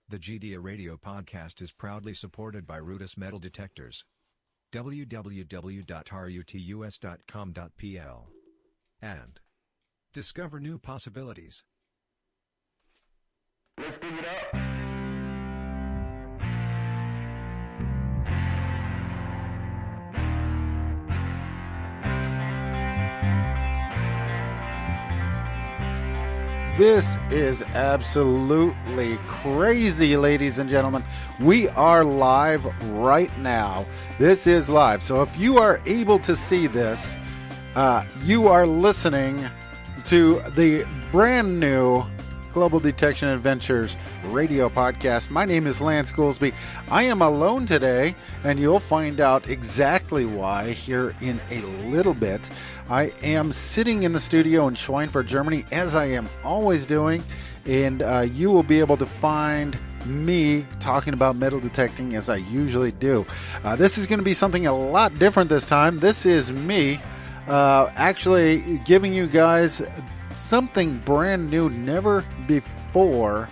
The GDA radio podcast is proudly supported by Air Metal Detectors. www.rutus.com.pl and discover new possibilities. Let's dig it up. This is absolutely crazy, ladies and gentlemen. We are live right now. This is live. So if you are able to see this, you are listening to the brand new Global Detection Adventures radio podcast. My name is Lance Goolsby. I am alone today, and you'll find out exactly why here in a little bit. I am sitting in the studio in Schweinfurt, Germany, as I am always doing, and you will be able to find me talking about metal detecting as I usually do. This is going to be something a lot different this time. This is me actually giving you guys something brand new, never before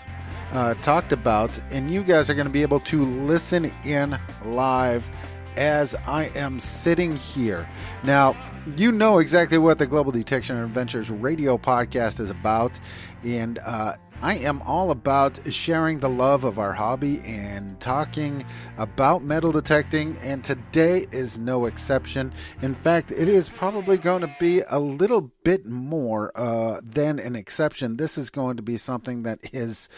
talked about, and you guys are going to be able to listen in live as I am sitting here. Now, you know exactly what the Global Detection Adventures radio podcast is about, and I am all about sharing the love of our hobby and talking about metal detecting, and today is no exception. In fact, it is probably going to be a little bit more than an exception. This is going to be something that is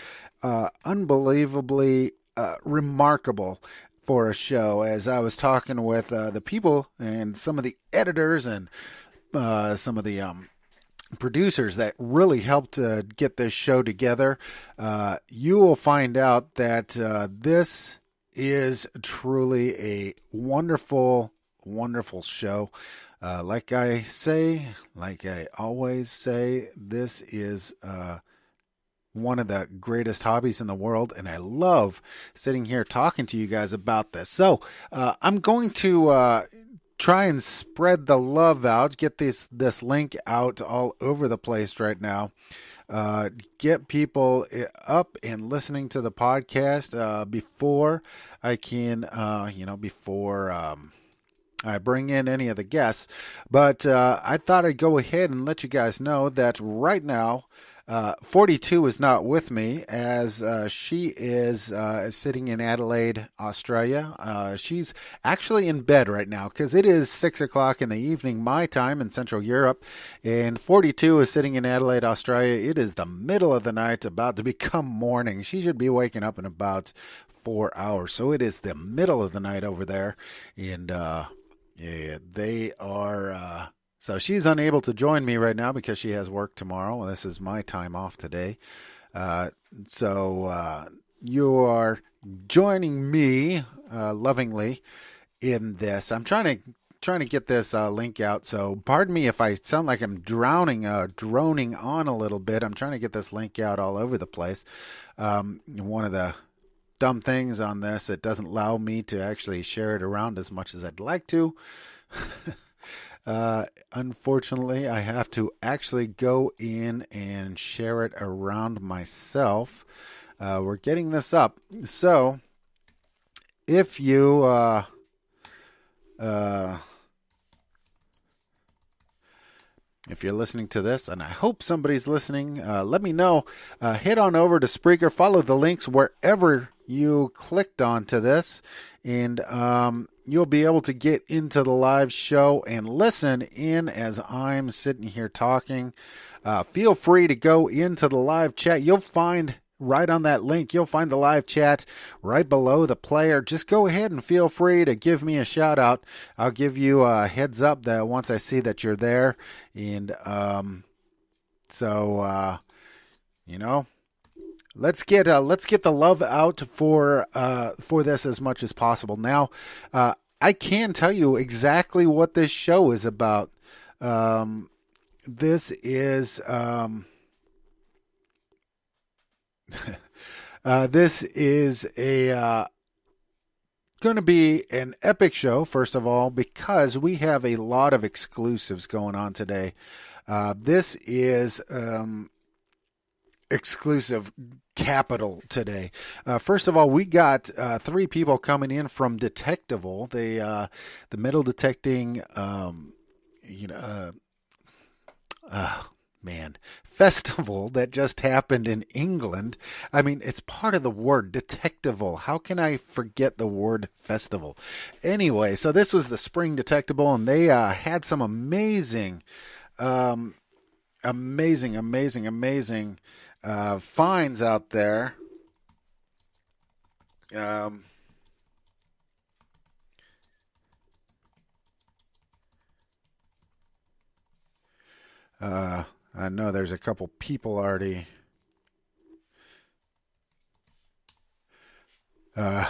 unbelievably remarkable for a show. As I was talking with the people and some of the editors and some of the producers that really helped get this show together, you will find out that this is truly a wonderful, wonderful show. Like I always say, this is one of the greatest hobbies in the world, and I love sitting here talking to you guys about this. So I'm going to try and spread the love out, get this link out all over the place right now. Get people up and listening to the podcast before I can, before I bring in any of the guests. But I thought I'd go ahead and let you guys know that right now, 42 is not with me, as she is sitting in Adelaide, Australia. She's actually in bed right now because it is 6 o'clock in the evening, my time in Central Europe, and 42 is sitting in Adelaide, Australia. It is the middle of the night, about to become morning. She should be waking up in about 4 hours, so it is the middle of the night over there, and they are... So she's unable to join me right now because she has work tomorrow. This is my time off today. So you are joining me lovingly in this. I'm trying to get this link out. So pardon me if I sound like I'm droning on a little bit. I'm trying to get this link out all over the place. One of the dumb things on this, it doesn't allow me to actually share it around as much as I'd like to. Unfortunately, I have to actually go in and share it around myself. We're getting this up. So, if you, if you're listening to this, and I hope somebody's listening, let me know. Head on over to Spreaker, follow the links wherever you clicked onto this, and you'll be able to get into the live show and listen in as I'm sitting here talking. Feel free to go into the live chat. You'll find right on that link, you'll find the live chat right below the player. Just go ahead and feel free to give me a shout out. I'll give you a heads up that once I see that you're there. And let's get the love out for this as much as possible. Now, I can tell you exactly what this show is about. This is this is a going to be an epic show, first of all, because we have a lot of exclusives going on today. This is exclusive capital today. First of all, we got 3 people coming in from Detectival, the metal detecting, festival that just happened in England. I mean, it's part of the word Detectival. How can I forget the word festival? Anyway, so this was the Spring Detectable, and they had some amazing finds out there. I know there's a couple people already. But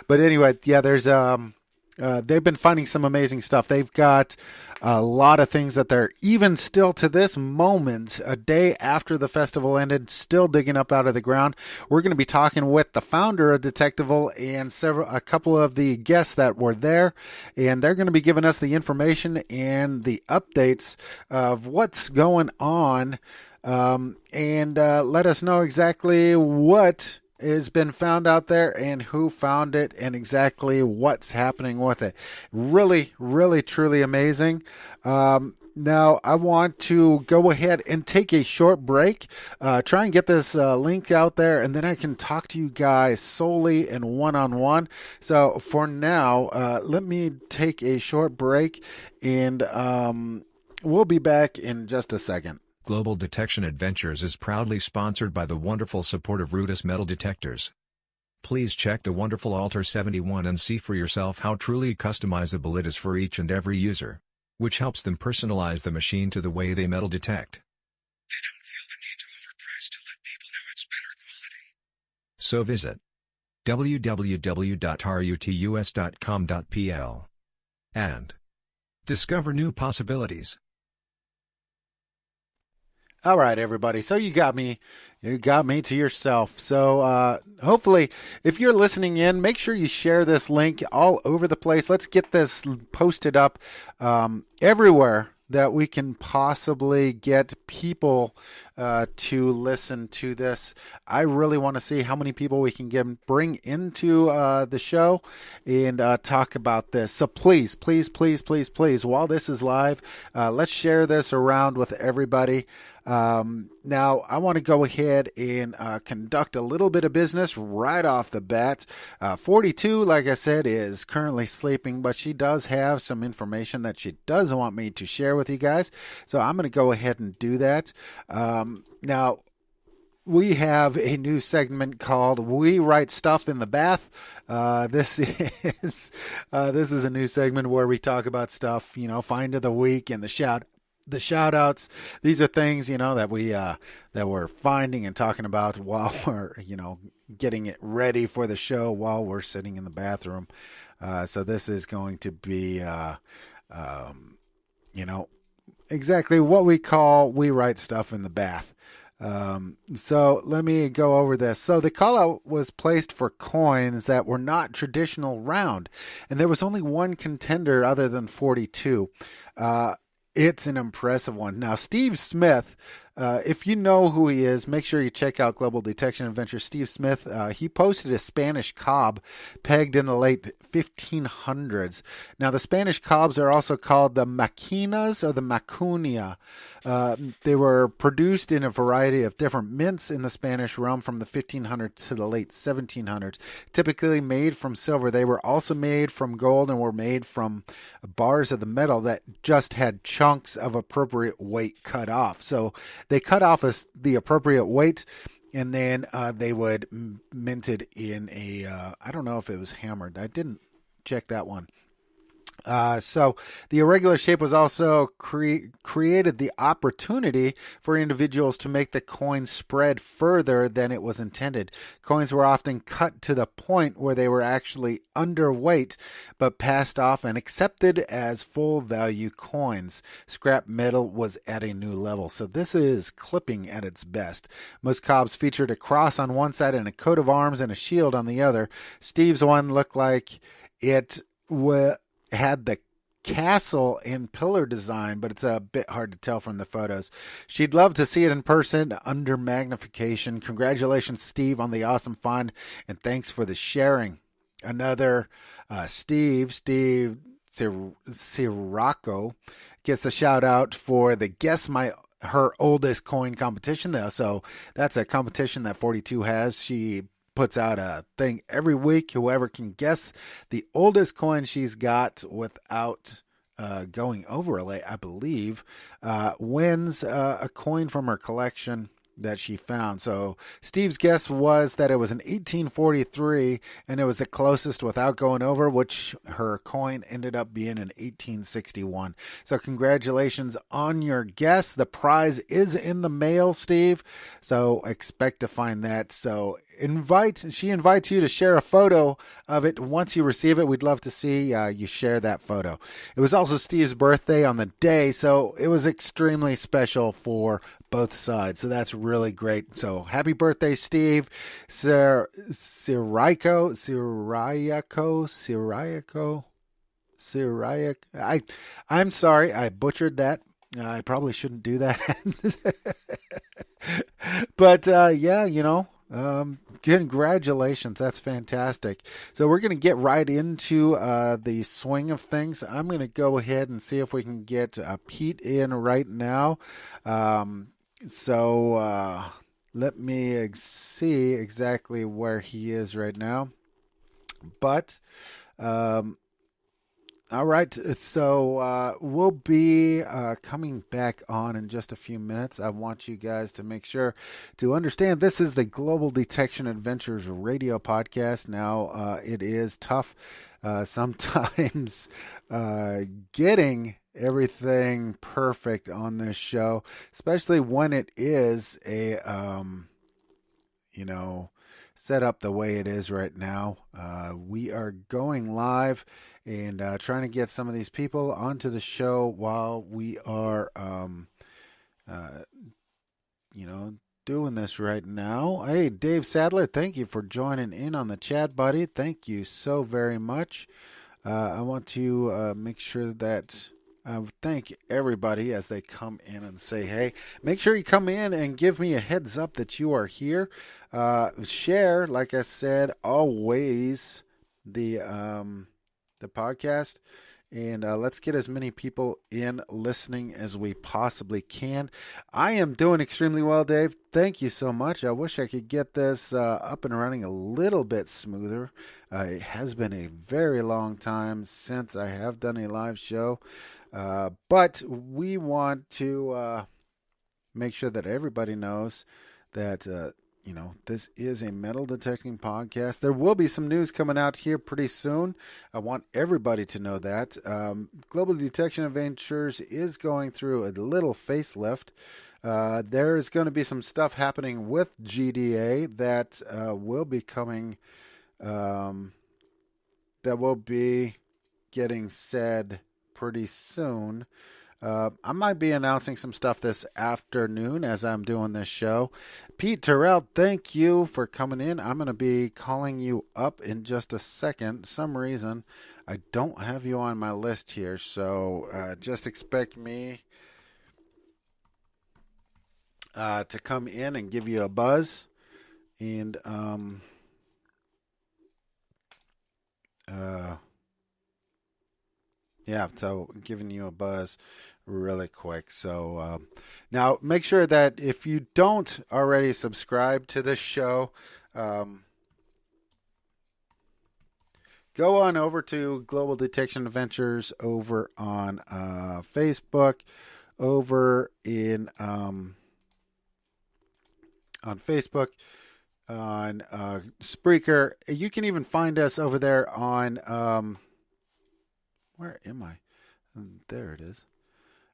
anyway, yeah, there's they've been finding some amazing stuff. They've got a lot of things that they're even still to this moment, a day after the festival ended, still digging up out of the ground. We're going to be talking with the founder of Detectival and a couple of the guests that were there, and they're going to be giving us the information and the updates of what's going on, and let us know exactly what has been found out there and who found it and exactly what's happening with it. Really, really, truly amazing. Now, I want to go ahead and take a short break, try and get this link out there, and then I can talk to you guys solely and one-on-one. So for now, let me take a short break, and we'll be back in just a second. Global Detection Adventures is proudly sponsored by the wonderful support of Rutus Metal Detectors. Please check the wonderful Alter 71 and see for yourself how truly customizable it is for each and every user, which helps them personalize the machine to the way they metal detect. They don't feel the need to overprice to let people know it's better quality. So visit www.rutus.com.pl and discover new possibilities. All right, everybody. So you got me to yourself. So hopefully, if you're listening in, make sure you share this link all over the place. Let's get this posted up everywhere that we can possibly get people to listen to this. I really want to see how many people we can bring into the show and talk about this. So please, while this is live, let's share this around with everybody. Now, I want to go ahead and conduct a little bit of business right off the bat. 42, like I said, is currently sleeping, but she does have some information that she does want me to share with you guys. So I'm going to go ahead and do that. Now, we have a new segment called "We Write Stuff in the Bath." This is a new segment where we talk about stuff, find of the week and the shout outs. These are things, that we're finding and talking about while we're, getting it ready for the show while we're sitting in the bathroom. So this is going to be, exactly what we call "We Write Stuff in the Bath." So let me go over this. So the call out was placed for coins that were not traditional round, and there was only one contender other than 42. It's an impressive one. Now, Steve Smith, if you know who he is, make sure you check out Global Detection Adventure. Steve Smith, he posted a Spanish cob pegged in the late 1500s. Now, the Spanish cobs are also called the maquinas or the macunia. They were produced in a variety of different mints in the Spanish realm from the 1500s to the late 1700s, typically made from silver. They were also made from gold and were made from bars of the metal that just had chunks of appropriate weight cut off. So they cut off the appropriate weight, and then they would mint it in a, I don't know if it was hammered. I didn't check that one. So the irregular shape was also created the opportunity for individuals to make the coin spread further than it was intended. Coins were often cut to the point where they were actually underweight, but passed off and accepted as full value coins. Scrap metal was at a new level. So this is clipping at its best. Most cobs featured a cross on one side and a coat of arms and a shield on the other. Steve's one looked like it had the castle and pillar design, but it's a bit hard to tell from the photos. She'd love to see it in person under magnification. Congratulations, Steve, on the awesome find, and thanks for the sharing. Another Steve Sirocco gets a shout out for the her oldest coin competition. So that's a competition that 42 has. She puts out a thing every week. Whoever can guess the oldest coin she's got without going over, I believe, wins a coin from her collection that she found. So Steve's guess was that it was an 1843, and it was the closest without going over, which her coin ended up being an 1861. So congratulations on your guess. The prize is in the mail, Steve, so expect to find that. So she invites you to share a photo of it. Once you receive it, we'd love to see you share that photo. It was also Steve's birthday on the day, so it was extremely special for both sides. So that's really great. So happy birthday, Steve. Syriaco. I'm sorry, I butchered that. I probably shouldn't do that. But congratulations. That's fantastic. So we're going to get right into the swing of things. I'm going to go ahead and see if we can get Pete in right now. Let me see exactly where he is right now. But, all right, so we'll be coming back on in just a few minutes. I want you guys to make sure to understand this is the Global Detection Adventures radio podcast. Now, it is tough sometimes getting everything perfect on this show, especially when it is a, set up the way it is right now. We are going live and trying to get some of these people onto the show while we are, doing this right now. Hey, Dave Sadler, thank you for joining in on the chat, buddy. Thank you so very much. I want to make sure that thank everybody as they come in and say, hey, make sure you come in and give me a heads up that you are here. Share, like I said, always the podcast. And let's get as many people in listening as we possibly can. I am doing extremely well, Dave. Thank you so much. I wish I could get this up and running a little bit smoother. It has been a very long time since I have done a live show. But we want to make sure that everybody knows that this is a metal detecting podcast. There will be some news coming out here pretty soon. I want everybody to know that. Global Detection Adventures is going through a little facelift. There is going to be some stuff happening with GDA that will be coming, that will be getting said pretty soon. I might be announcing some stuff this afternoon as I'm doing this show. Pete Turrell, thank you for coming in. I'm going to be calling you up in just a second. Some reason I don't have you on my list here, so just expect me to come in and give you a buzz. And so giving you a buzz really quick. So now make sure that if you don't already subscribe to this show, go on over to Global Detection Adventures over on Facebook, over in on Facebook, on Spreaker. You can even find us over there on where am I? There it is.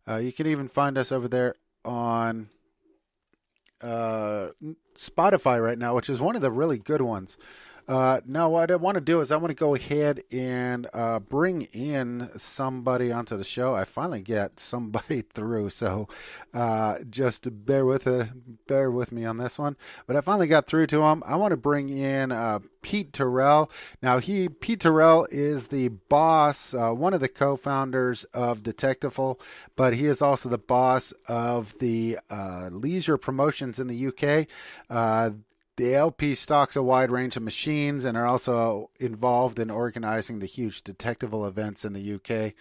You can even find us over there on Spotify right now, which is one of the really good ones. Now, what I want to do is I want to go ahead and bring in somebody onto the show. I finally get somebody through, so just bear with me on this one. But I finally got through to him. I want to bring in Pete Turrell. Now, Pete Turrell is the boss, one of the co-founders of Detectival, but he is also the boss of the leisure promotions in the UK. The LP stocks a wide range of machines and are also involved in organizing the huge Detectival events in the UK.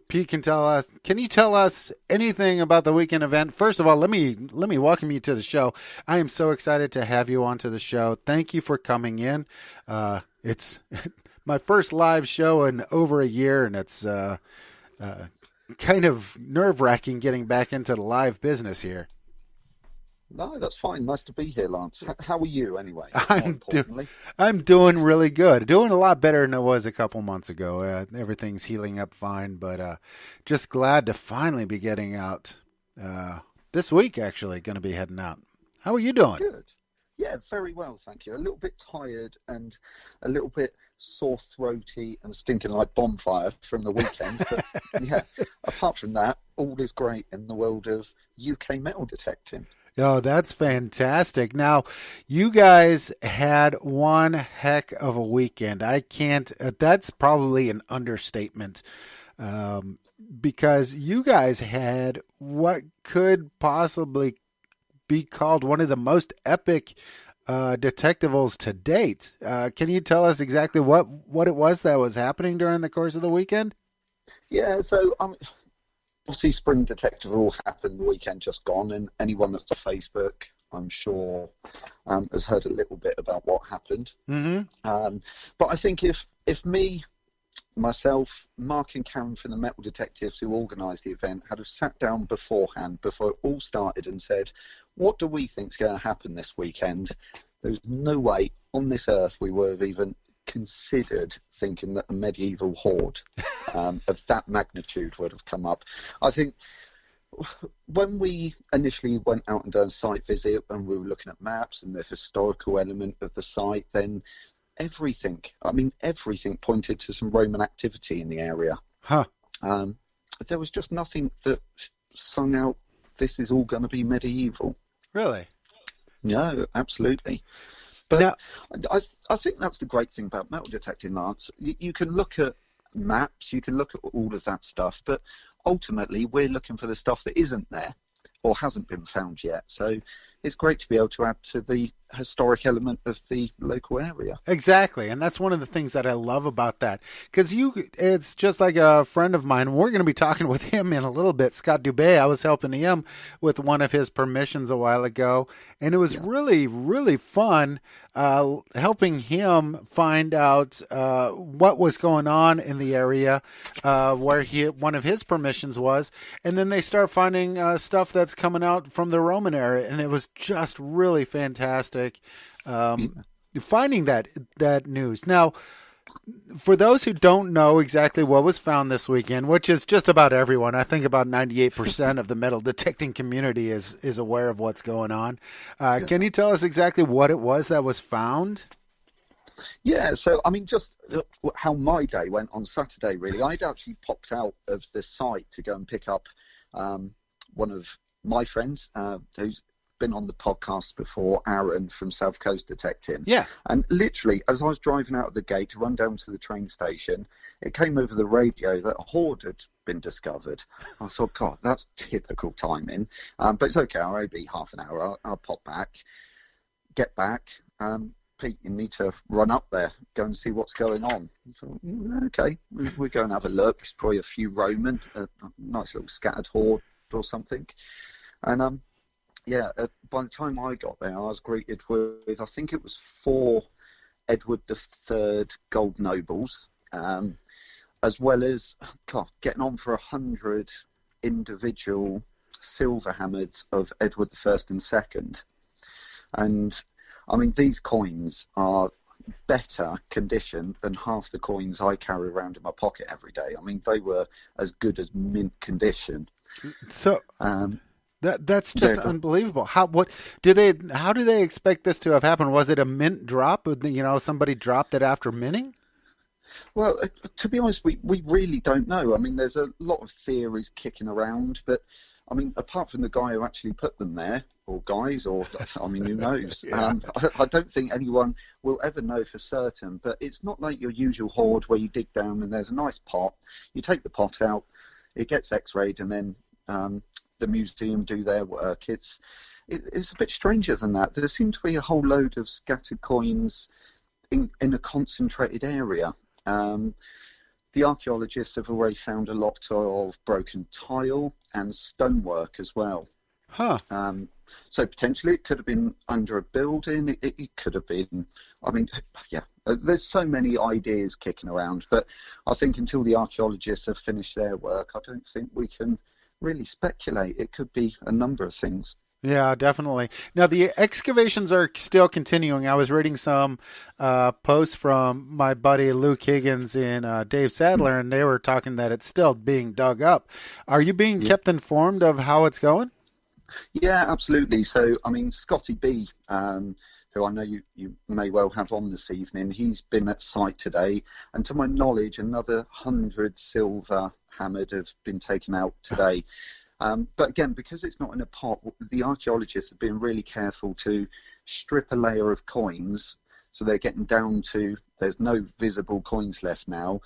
Pete can tell us. Can you tell us anything about the weekend event? First of all, let me welcome you to the show. I am so excited to have you onto the show. Thank you for coming in. It's my first live show in over a year, and it's kind of nerve-wracking getting back into the live business here. No, that's fine. Nice to be here, Lance. How are you, anyway? I'm doing really good. Doing a lot better than I was a couple months ago. Everything's healing up fine, but just glad to finally be getting out. This week, actually, going to be heading out. How are you doing? Good. Yeah, very well, thank you. A little bit tired and a little bit sore throaty and stinking like bonfire from the weekend. But yeah, apart from that, all is great in the world of UK metal detecting. Oh, that's fantastic. Now, you guys had one heck of a weekend. That's probably an understatement, because you guys had what could possibly be called one of the most epic detectivals to date. Can you tell us exactly what it was that was happening during the course of the weekend? Yeah, so obviously, Spring Detectival happened the weekend just gone, and anyone that's on Facebook, I'm sure, has heard a little bit about what happened. Mm-hmm. But I think if me, myself, Mark and Karen from the Metal Detectives who organised the event had have sat down beforehand, before it all started, and said, what do we think's going to happen this weekend? There's no way on this earth we would have even considered thinking that a medieval horde of that magnitude would have come up. I think when we initially went out and done a site visit and we were looking at maps and the historical element of the site, then everything pointed to some Roman activity in the area. There was just nothing that sung out, this is all going to be medieval. Really? No, absolutely. But now, I think that's the great thing about metal detecting, Lance. You can look at maps, you can look at all of that stuff, but ultimately we're looking for the stuff that isn't there or hasn't been found yet. So it's great to be able to add to the historic element of the local area. Exactly, and that's one of the things that I love about that, because it's just like a friend of mine. We're going to be talking with him in a little bit, Scott Dubé. I was helping him with one of his permissions a while ago, and it was really, really fun helping him find out what was going on in the area where one of his permissions was, and then they start finding stuff that's coming out from the Roman era, and it was just really fantastic. Finding that news. Now, for those who don't know exactly what was found this weekend, which is just about everyone, I think about 98% of the metal detecting community is aware of what's going on. Can you tell us exactly what it was that was found? Yeah, so just how my day went on Saturday, really. I'd actually popped out of the site to go and pick up one of my friends who's been on the podcast before, Aaron from South Coast Detecting. Yeah. And literally, as I was driving out of the gate to run down to the train station, it came over the radio that a horde had been discovered. I thought, God, that's typical timing. But it's okay, I'll only be half an hour. I'll pop back, get back. Pete, you need to run up there, go and see what's going on. So, okay, we'll go and have a look. It's probably a few Roman, a nice little scattered horde or something. And by the time I got there, I was greeted with, I think it was 4 Edward III gold nobles, as well as getting on for 100 individual silver hammers of Edward I and II. And these coins are better condition than half the coins I carry around in my pocket every day. They were as good as mint condition. So, That's just unbelievable. How do they expect this to have happened? Was it a mint drop? Somebody dropped it after minting? Well, to be honest, we really don't know. I mean, there's a lot of theories kicking around, but I mean, apart from the guy who actually put them there, or guys, or I mean, who knows? Yeah. I don't think anyone will ever know for certain. But it's not like your usual hoard where you dig down and there's a nice pot. You take the pot out, it gets X-rayed, and then the museum do their work. It's a bit stranger than that. There seem to be a whole load of scattered coins in a concentrated area. The archaeologists have already found a lot of broken tile and stonework as well. Huh. So potentially it could have been under a building. It could have been. I mean, yeah. There's so many ideas kicking around, but I think until the archaeologists have finished their work, I don't think we can really speculate. It could be a number of things. Yeah, definitely. Now, the excavations are still continuing. I was reading some posts from my buddy Luke Higgins and Dave Sadler, and they were talking that it's still being dug up. Are you being kept informed of how it's going? Yeah, absolutely. So, I mean, Scotty B, who I know you may well have on this evening, he's been at site today, and to my knowledge, another 100 silver hammered have been taken out today. But again, because it's not in a pot, the archaeologists have been really careful to strip a layer of coins, so they're getting down to there's no visible coins left now.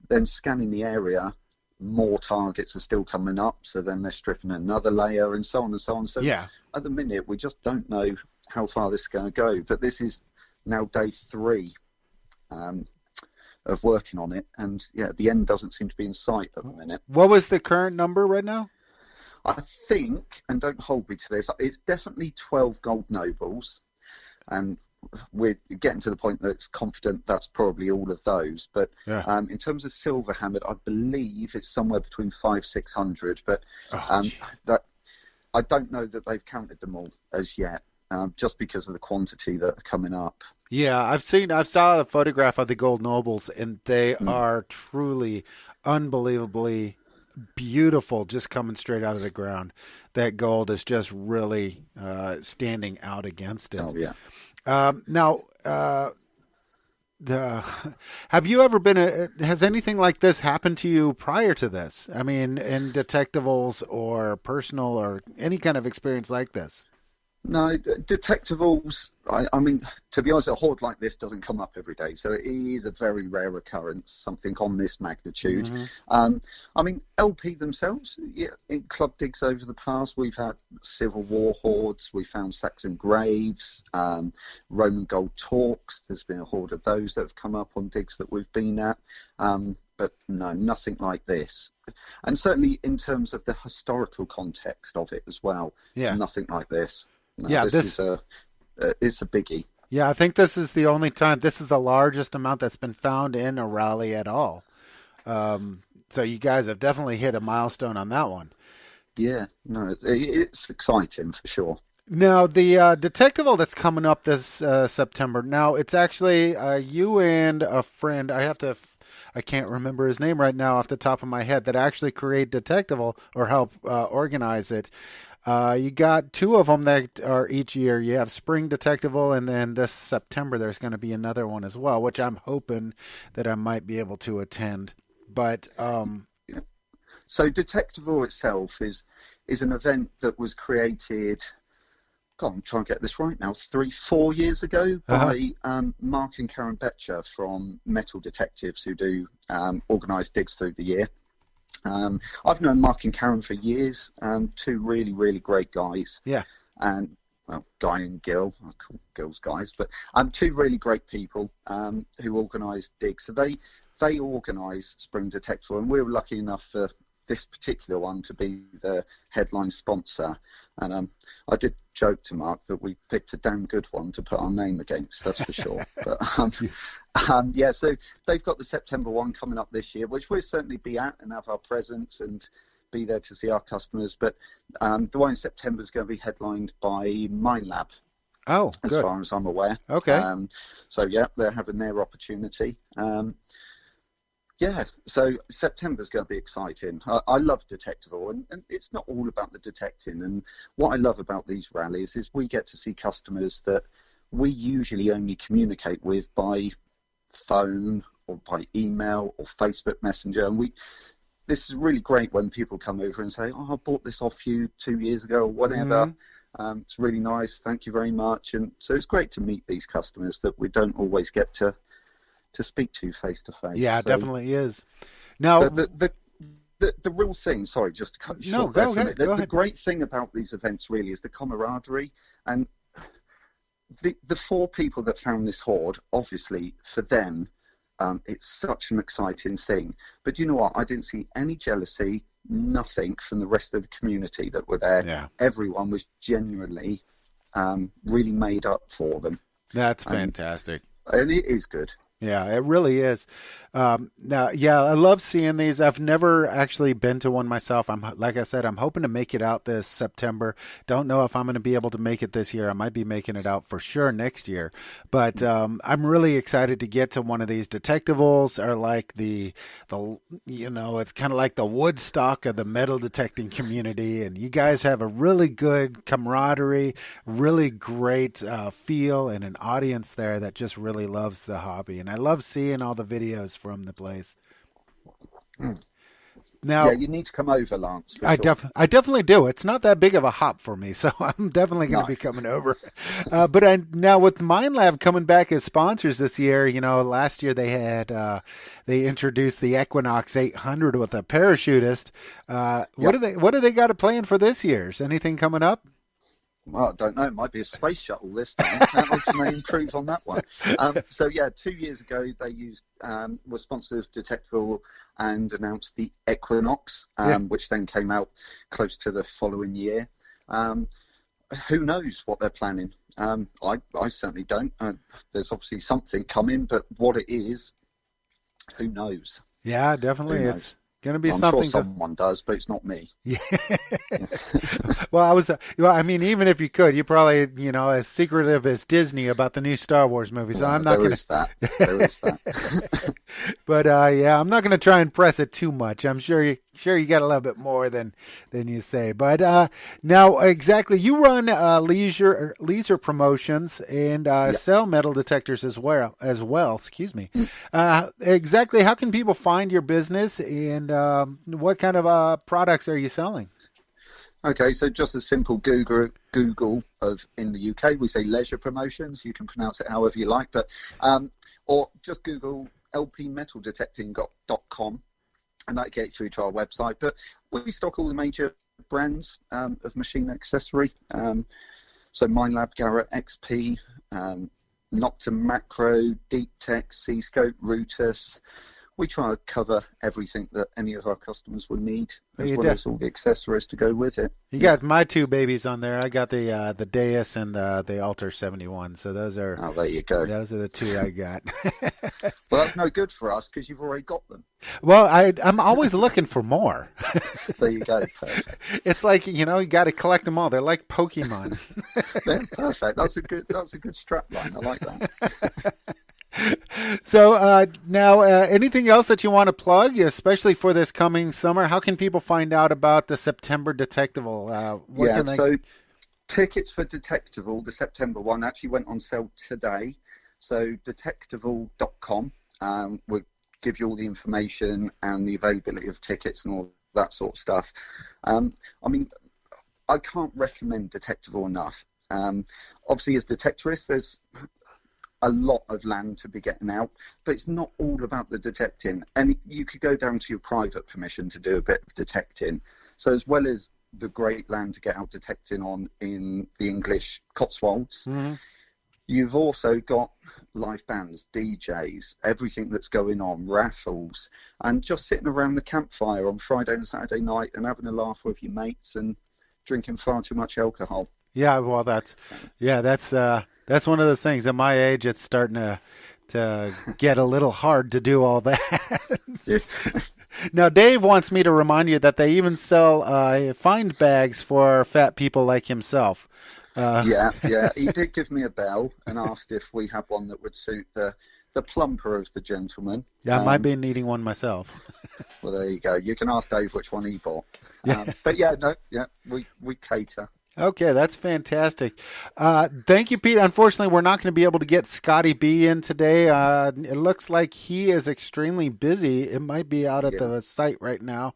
Then scanning the area, more targets are still coming up, so then they're stripping another layer and so on and so on. So yeah. At the minute, we just don't know how far this is going to go. But this is now day 3 of working on it, and yeah, the end doesn't seem to be in sight at the minute. What was the current number right now? I think, and don't hold me to this, it's definitely 12 gold nobles, and we're getting to the point that it's confident that's probably all of those. But yeah. In terms of silver hammered, I believe it's somewhere between 500-600. But that I don't know that they've counted them all as yet, just because of the quantity that are coming up. Yeah, I saw a photograph of the gold nobles, and they are truly unbelievably beautiful, just coming straight out of the ground. That gold is just really standing out against it. Oh yeah. Now, have you ever been? Has anything like this happened to you prior to this? I mean, in Detectivals or personal or any kind of experience like this? No, Detectivals, I mean, to be honest, a hoard like this doesn't come up every day, so it is a very rare occurrence, something on this magnitude. Mm-hmm. I mean, LP themselves, yeah, in club digs over the past, we've had Civil War hoards, we found Saxon graves, Roman gold torques, there's been a hoard of those that have come up on digs that we've been at, but no, nothing like this. And certainly in terms of the historical context of it as well, nothing like this. No, yeah, this is it's a biggie. Yeah, I think this is the only time. This is the largest amount that's been found in a rally at all. So you guys have definitely hit a milestone on that one. Yeah, no, it's exciting for sure. Now, the Detectival that's coming up this September. Now, it's actually you and a friend. I can't remember his name right now off the top of my head, that actually create Detectival or help organize it. You got 2 of them that are each year. You have Spring Detectival, and then this September there's going to be another one as well, which I'm hoping that I might be able to attend. But so Detectival itself is an event that was created. God, I'm trying to get this right now. 3-4 years ago by Mark and Karen Betcher from Metal Detectives, who do organised digs through the year. I've known Mark and Karen for years. 2 really, really great guys. Yeah. And well, Guy and Gil, I call Gil's guys, but 2 really great people who organise digs. So they organise Spring Detectable, and we were lucky enough for this particular one to be the headline sponsor. And I did joke to Mark that we picked a damn good one to put our name against, that's for sure. But yeah, so they've got the September one coming up this year, which we'll certainly be at and have our presence and be there to see our customers. But the one in September is going to be headlined by Minelab. Oh, as good. far as I'm aware. Okay. So yeah, they're having their opportunity. Yeah, so September's going to be exciting. I love Detectival, and it's not all about the detecting. And what I love about these rallies is we get to see customers that we usually only communicate with by phone or by email or Facebook Messenger. And this is really great when people come over and say, "Oh, I bought this off you 2 years ago," or whatever. It's really nice. Thank you very much. And so it's great to meet these customers that we don't always get to speak to face to face. Yeah, it definitely is. Now, the real thing, sorry, just to cut you short. Go ahead. The great thing about these events really is the camaraderie, and the 4 people that found this hoard, obviously for them, it's such an exciting thing. But you know what? I didn't see any jealousy, nothing from the rest of the community that were there. Yeah. Everyone was genuinely really made up for them. That's fantastic. And it is good. Yeah, it really is. Now, yeah, I love seeing these. I've never actually been to one myself. Like I said, I'm hoping to make it out this September. Don't know if I'm going to be able to make it this year. I might be making it out for sure next year. But I'm really excited to get to one of these. Detectivals are like the it's kind of like the Woodstock of the metal detecting community. And you guys have a really good camaraderie, really great feel, and an audience there that just really loves the hobby. And I love seeing all the videos from the place. Now, yeah, you need to come over, Lance. I definitely do. It's not that big of a hop for me, so I'm definitely going to be coming over. But now with Minelab coming back as sponsors this year, last year they had they introduced the Equinox 800 with a parachutist. What do they got planned for this year? Is anything coming up? Well, I don't know. It might be a space shuttle this time. How can they improve on that one? 2 years ago, they were sponsored with Detectable and announced the Equinox, which then came out close to the following year. Who knows what they're planning? I certainly don't. There's obviously something coming, but what it is, who knows? Yeah, definitely. It's going to be something. I'm sure someone does, but it's not me. Yeah. Well, even if you could, you probably, as secretive as Disney about the new Star Wars movie. So I'm not going to. There is that. But I'm not going to try and press it too much. I'm sure you got a little bit more than you say. But now, exactly, you run leisure promotions and sell metal detectors as well. Excuse me. Exactly, how can people find your business, and what kind of products are you selling? Okay, so just a simple Google of, in the UK, we say leisure promotions. You can pronounce it however you like, but or just Google lpmetaldetecting.com, and that gets you through to our website. But we stock all the major brands of machine accessory. So Minelab, Garrett, XP, Nocta Macro, Deep Tech, C-Scope, Rutus. We try to cover everything that any of our customers will need, as well as all the accessories to go with it. You got my 2 babies on there. I got the Deus and the Alter 71. So those are. Oh, there you go. Those are the 2 I got. Well, that's no good for us because you've already got them. Well, I'm always looking for more. There you go. Perfect. It's like, you got to collect them all. They're like Pokemon. Yeah, perfect. That's a good strap line. I like that. So now, anything else that you want to plug, especially for this coming summer? How can people find out about the September Detectival? So tickets for Detectival, the September one, actually went on sale today. So detectival.com will give you all the information and the availability of tickets and all that sort of stuff. I can't recommend Detectival enough. Obviously, as detectorists, there's a lot of land to be getting out, but it's not all about the detecting. And you could go down to your private permission to do a bit of detecting. So as well as the great land to get out detecting on in the English Cotswolds, you've also got live bands, DJs, everything that's going on, raffles, and just sitting around the campfire on Friday and Saturday night and having a laugh with your mates and drinking far too much alcohol. Yeah, well, that's one of those things. At my age, it's starting to get a little hard to do all that. Now, Dave wants me to remind you that they even sell find bags for fat people like himself. Yeah. He did give me a bell and asked if we had one that would suit the the plumper of the gentlemen. Yeah, I might be needing one myself. Well, there you go. You can ask Dave which one he bought. Yeah. But yeah, no, yeah, we cater. Okay, that's fantastic. Thank you, Pete. Unfortunately, we're not going to be able to get Scotty B in today. It looks like he is extremely busy. It might be out at the site right now.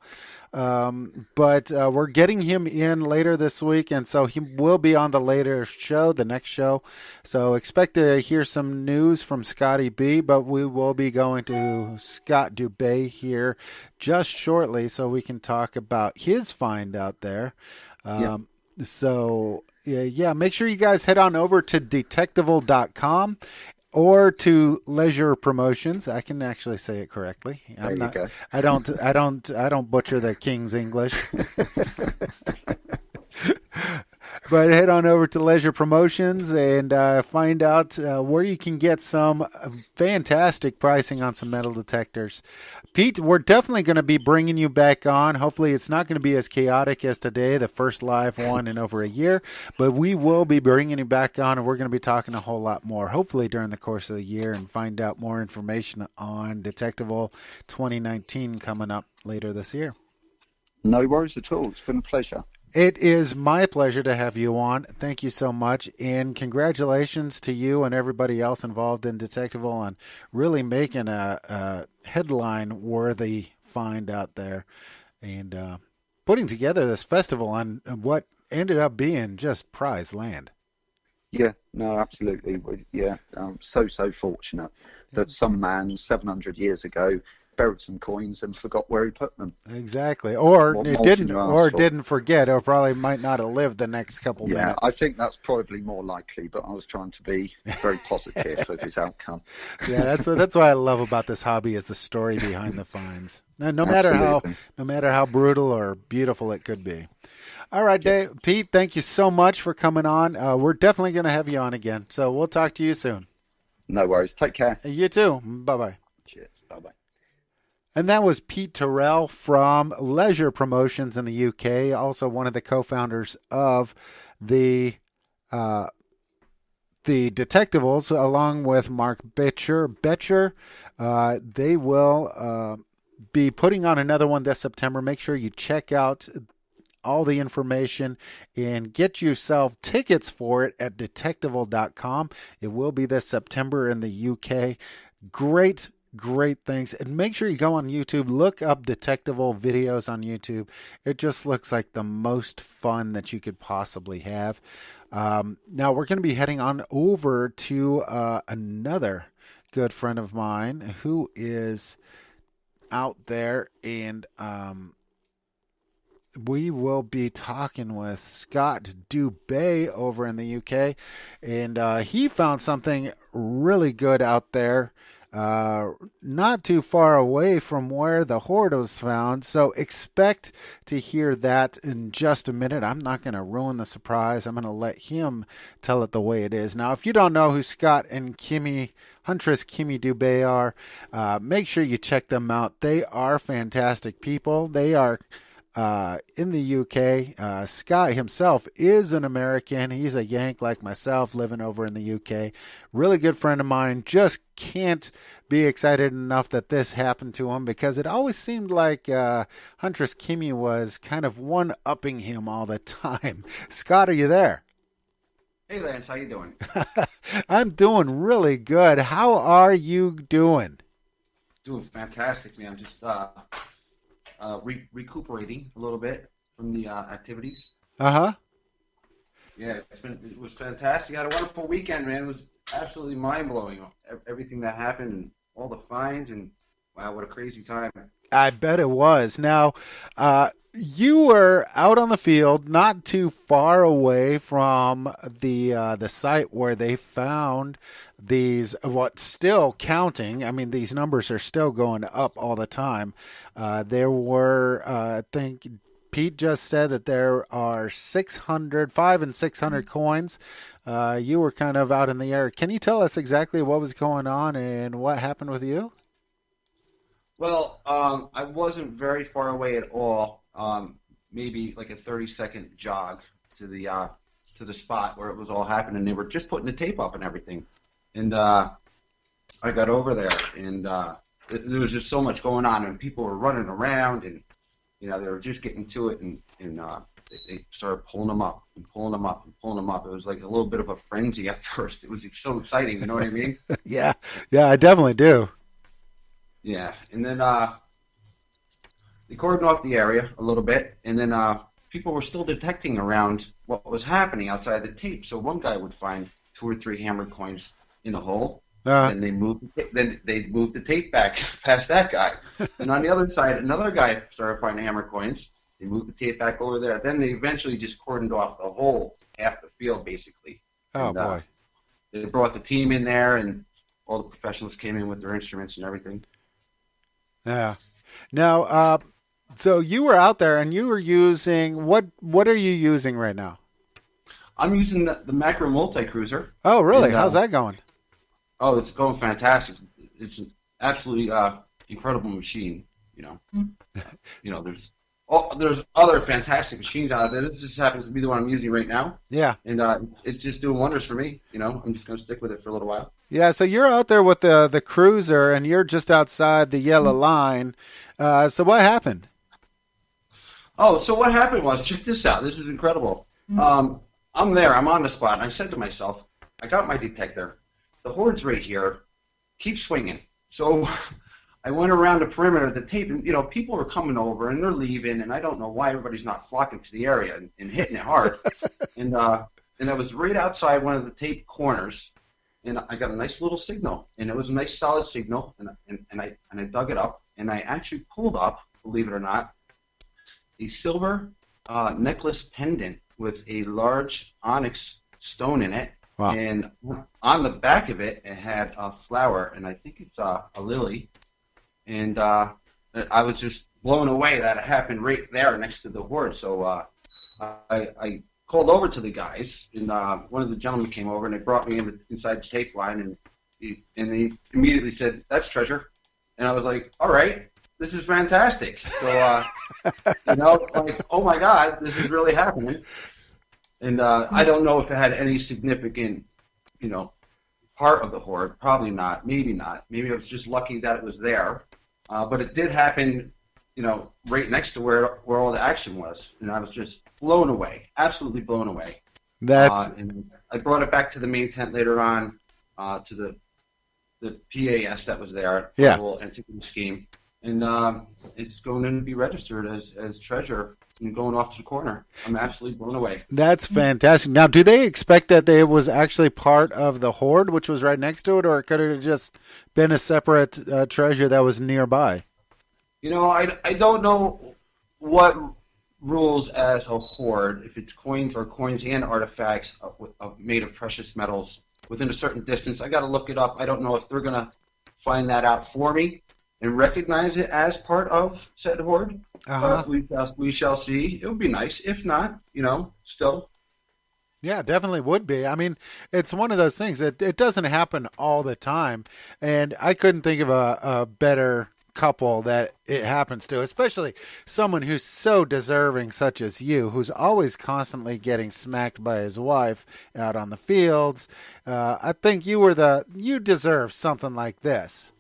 But we're getting him in later this week, and so he will be on the later show, the next show. So expect to hear some news from Scotty B, but we will be going to Scott Dubé here just shortly so we can talk about his find out there. So, yeah, make sure you guys head on over to Detectival.com or to Leisure Promotions. I can actually say it correctly. There you go. I don't butcher the King's English. But head on over to Leisure Promotions and find out where you can get some fantastic pricing on some metal detectors. Pete, we're definitely going to be bringing you back on. Hopefully it's not going to be as chaotic as today, the first live one in over a year, but we will be bringing you back on, and we're going to be talking a whole lot more, hopefully during the course of the year, and find out more information on Detectival 2019 coming up later this year. No worries at all. It's been a pleasure. It is my pleasure to have you on. Thank you so much. And congratulations to you and everybody else involved in Detectival on really making a headline-worthy find out there and putting together this festival on what ended up being just prize land. Yeah, no, absolutely. Yeah, so fortunate that some man 700 years ago buried some coins and forgot where he put them. Exactly. Or didn't forget, or probably might not have lived the next couple minutes. Yeah, I think that's probably more likely, but I was trying to be very positive of his outcome. Yeah, that's what I love about this hobby is the story behind the finds. No matter how brutal or beautiful it could be. All right, Dave, Pete, thank you so much for coming on. We're definitely going to have you on again. So we'll talk to you soon. No worries. Take care. You too. Bye-bye. Cheers. Bye-bye. And that was Pete Turrell from Leisure Promotions in the UK, also one of the co-founders of the Detectivals, along with Mark Betcher. They will be putting on another one this September. Make sure you check out all the information and get yourself tickets for it at Detectival.com. It will be this September in the UK. Great things. And make sure you go on YouTube, look up Detectival videos on YouTube. It just looks like the most fun that you could possibly have. Now we're going to be heading on over to another good friend of mine who is out there, and we will be talking with Scott Dubé over in the UK, and he found something really good out there. Not too far away from where the hoard was found, so expect to hear that in just a minute. I'm not going to ruin the surprise. I'm going to let him tell it the way it is. Now, if you don't know who Scott and Huntress Kimmy Dubé are, make sure you check them out. They are fantastic people. They are in the UK. Scott himself is an American. He's a Yank like myself, living over in the UK. Really good friend of mine. Just can't be excited enough that this happened to him, because it always seemed like Huntress Kimmy was kind of one-upping him all the time. Scott, are you there? Hey, Lance, how you doing? I'm doing really good. How are you doing? Doing fantastic, man. Just recuperating a little bit from the activities. Uh-huh. Yeah, it was fantastic. I had a wonderful weekend, man. It was absolutely mind-blowing. Everything that happened and all the finds, and wow, what a crazy time. I bet it was. Now, you were out on the field, not too far away from the site where they found these, what's still counting. I mean, these numbers are still going up all the time. There were, I think Pete just said that there are 500 and 600 coins. You were kind of out in the air. Can you tell us exactly what was going on and what happened with you? Well, I wasn't very far away at all. Maybe like a 30-second jog to the spot where it was all happening. They were just putting the tape up and everything. And I got over there, and there was just so much going on, and people were running around, and they were just getting to it, and they started pulling them up and pulling them up and pulling them up. It was like a little bit of a frenzy at first. It was so exciting, you know what I mean? Yeah, I definitely do. Yeah, and then they cordoned off the area a little bit, and then people were still detecting around what was happening outside the tape. So one guy would find 2 or 3 hammered coins in a hole. Then they moved the tape back past that guy. And on the other side, another guy started finding hammered coins. They moved the tape back over there. Then they eventually just cordoned off the whole half the field, basically. Oh, boy. They brought the team in there, and all the professionals came in with their instruments and everything. Yeah. Now, so you were out there, and you were using, what are you using right now? I'm using the Macro Multi-Cruiser. Oh, really? And, how's that going? Oh, it's going fantastic. It's an absolutely incredible machine. There's other fantastic machines out there. This just happens to be the one I'm using right now. Yeah. And it's just doing wonders for me. I'm just going to stick with it for a little while. Yeah, so you're out there with the cruiser, and you're just outside the yellow line. So what happened? Oh, so what happened was, check this out. This is incredible. I'm there. I'm on the spot. And I said to myself, I got my detector. The horde's right here. Keep swinging. So I went around the perimeter of the tape, and people were coming over, and they're leaving, and I don't know why everybody's not flocking to the area and hitting it hard. and I was right outside one of the tape corners, and I got a nice little signal, and it was a nice solid signal, and I dug it up, and I actually pulled up, believe it or not, a silver necklace pendant with a large onyx stone in it. Wow. And on the back of it, it had a flower, and I think it's a lily. And I was just blown away that it happened right there next to the horde. So I called over to the guys, and one of the gentlemen came over, and they brought me inside the tape line, and they immediately said, "That's treasure." And I was like, "All right, this is fantastic." So, like, oh my God, this is really happening. And I don't know if it had any significant, part of the horde. Probably not. Maybe not. Maybe I was just lucky that it was there. But it did happen, right next to where all the action was. And I was just blown away. Absolutely blown away. And I brought it back to the main tent later on, to the PAS that was there. Yeah. The whole antiquity scheme. And it's going to be registered as treasure and going off to the corner. I'm absolutely blown away. That's fantastic. Now, do they expect that it was actually part of the horde, which was right next to it, or could it have just been a separate treasure that was nearby? I don't know what rules as a horde, if it's coins and artifacts made of precious metals within a certain distance. I got to look it up. I don't know if they're going to find that out for me and recognize it as part of said horde. Uh-huh. We shall see. It would be nice. If not, still. Yeah, definitely would be. I mean, it's one of those things. It doesn't happen all the time, and I couldn't think of a better couple that it happens to, especially someone who's so deserving, such as you, who's always constantly getting smacked by his wife out on the fields. I think you deserve something like this.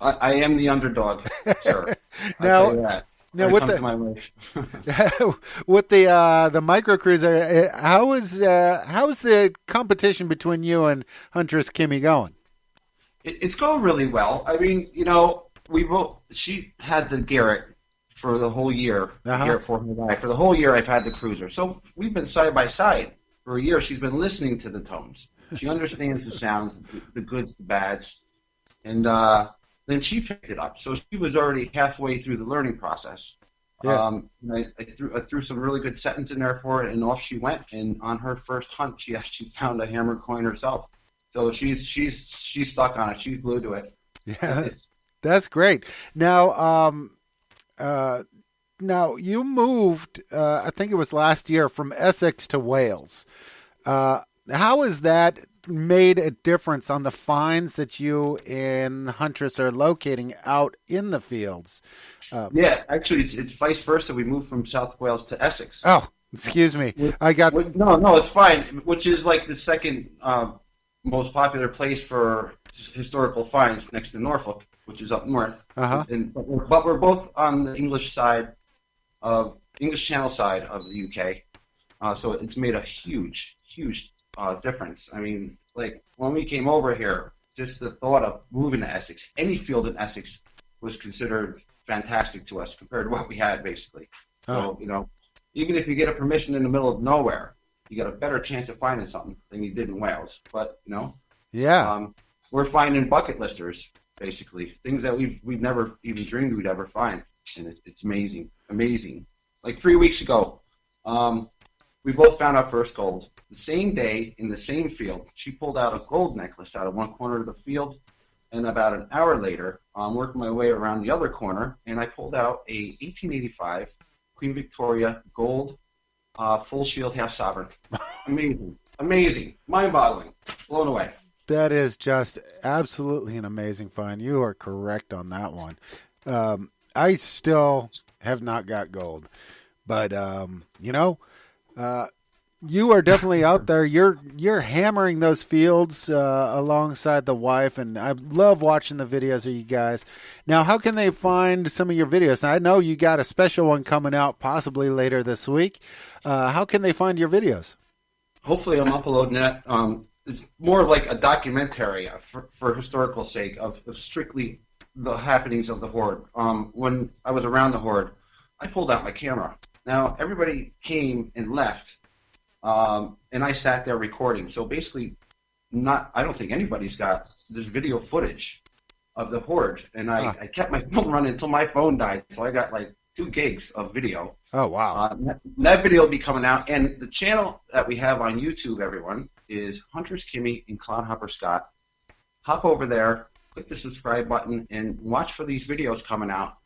I am the underdog, sir. Now with the micro cruiser, how is the competition between you and Huntress Kimmy going? It's going really well. I mean, she had the Garrett for the whole year. Uh-huh. Garrett 400i. For the whole year, I've had the cruiser. So we've been side by side for a year. She's been listening to the tones. She understands the sounds, the goods, the bads, and then she picked it up. So she was already halfway through the learning process. Yeah. I threw some really good settings in there for it, and off she went. And on her first hunt, she actually found a hammered coin herself. So she's stuck on it. She's glued to it. Yeah, that's great. Now, you moved. I think it was last year from Essex to Wales. How has that made a difference on the finds that you and Huntress are locating out in the fields? Yeah, actually, it's vice versa. We moved from South Wales to Essex. Oh, excuse me. No, it's fine. Which is like the second most popular place for historical finds next to Norfolk, which is up north. Uh-huh. But we're both on the English Channel side of the UK. So it's made a huge difference. I mean, like when we came over here, just the thought of moving to Essex, any field in Essex was considered fantastic to us compared to what we had, basically. So, even if you get a permission in the middle of nowhere, you got a better chance of finding something than you did in Wales. But, we're finding bucket listers, basically, things that we've never even dreamed we'd ever find. And it's amazing. Like 3 weeks ago, we both found our first gold. The same day, in the same field, she pulled out a gold necklace out of one corner of the field, and about an hour later, I'm working my way around the other corner, and I pulled out a 1885 Queen Victoria gold full shield half sovereign. Amazing, mind-boggling, blown away. That is just absolutely an amazing find. You are correct on that one. I still have not got gold, but you are definitely out there. You're hammering those fields alongside the wife, and I love watching the videos of you guys. Now, how can they find some of your videos? Now, I know you got a special one coming out possibly later this week. How can they find your videos? Hopefully, I'm uploading that. It's more of like a documentary for historical sake of strictly the happenings of the Horde. When I was around the Horde, I pulled out my camera. Now, everybody came and left. And I sat there recording. So basically, I don't think anybody's got this video footage of the Horde. And I kept my phone running until my phone died. So I got like 2 gigs of video. Oh, wow. That video will be coming out. And the channel that we have on YouTube, everyone, is Hunters Kimmy and Cloudhopper Scott. Hop over there, click the subscribe button, and watch for these videos coming out.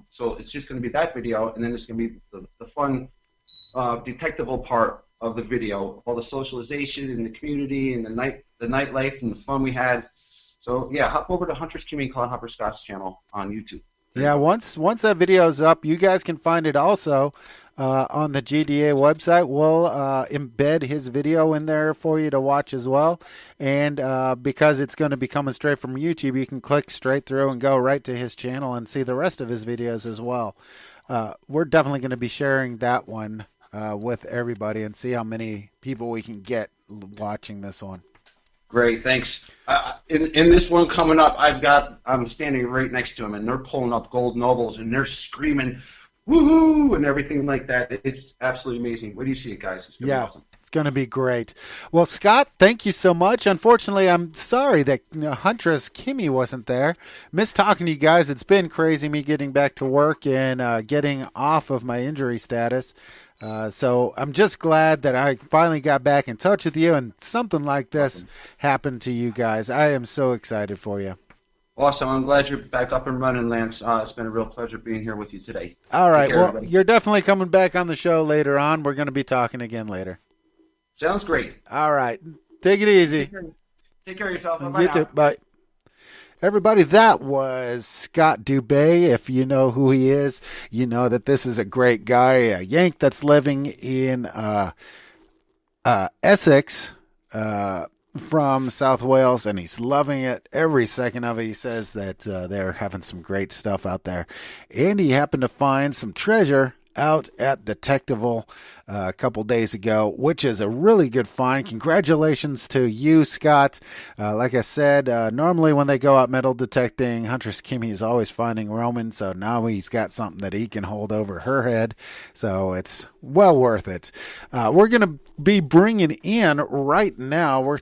So it's just going to be that video, and then it's going to be the fun detectable part of the video, all the socialization in the community and the nightlife and the fun we had. So yeah, hop over to Hunters Kimmy and Cloudhopper Scott's channel on YouTube. Yeah, once that video is up, you guys can find it also on the GDA website. We'll embed his video in there for you to watch as well. And because it's going to be coming straight from YouTube, you can click straight through and go right to his channel and see the rest of his videos as well. We're definitely going to be sharing that one with everybody and see how many people we can get watching this one. Great, thanks. In this one coming up, I'm standing right next to him, and they're pulling up gold nobles, and they're screaming, woohoo, and everything like that. It's absolutely amazing. What do you see, guys? It's going to be awesome. It's going to be great. Well, Scott, thank you so much. Unfortunately, I'm sorry that Huntress Kimmy wasn't there. Missed talking to you guys. It's been crazy me getting back to work and getting off of my injury status. So I'm just glad that I finally got back in touch with you and something like this happened to you guys. I am so excited for you. Awesome. I'm glad you're back up and running, Lance. It's been a real pleasure being here with you today. All right. Well, everybody. You're definitely coming back on the show later on. We're going to be talking again later. Sounds great. All right. Take it easy. Take care of yourself. Bye-bye. You too. Bye. Everybody, that was Scott Dubé. If you know who he is, you know that this is a great guy, a Yank that's living in Essex from South Wales, and he's loving it every second of it. He says that they're having some great stuff out there. And he happened to find some treasure out at Detectival a couple days ago, which is a really good find. Congratulations to you, Scott. Like I said, normally when they go out metal detecting, Huntress Kimmy is always finding Roman, so now he's got something that he can hold over her head, so it's well worth it. We're going to be bringing in right now,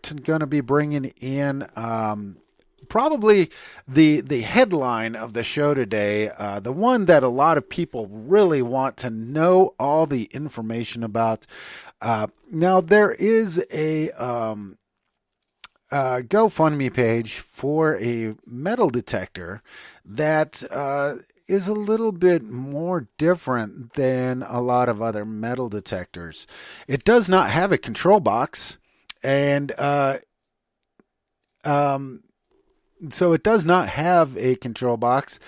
probably the headline of the show today, the one that a lot of people really want to know all the information about. Now, there is a GoFundMe page for a metal detector that is a little bit more different than a lot of other metal detectors. It does not have a control box, and so it does not have a control box,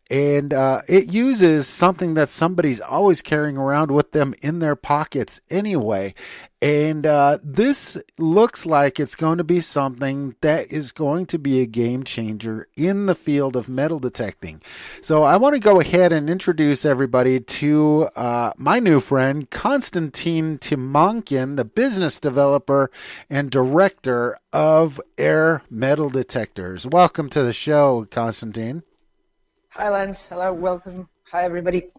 And it uses something that somebody's always carrying around with them in their pockets anyway. And this looks like it's going to be something that is going to be a game changer in the field of metal detecting. So I want to go ahead and introduce everybody to my new friend, Konstantin Timonkin, the business developer and director of Air Metal Detectors. Welcome to the show, Konstantin. Hi, Lance. Hello, welcome. Hi, everybody.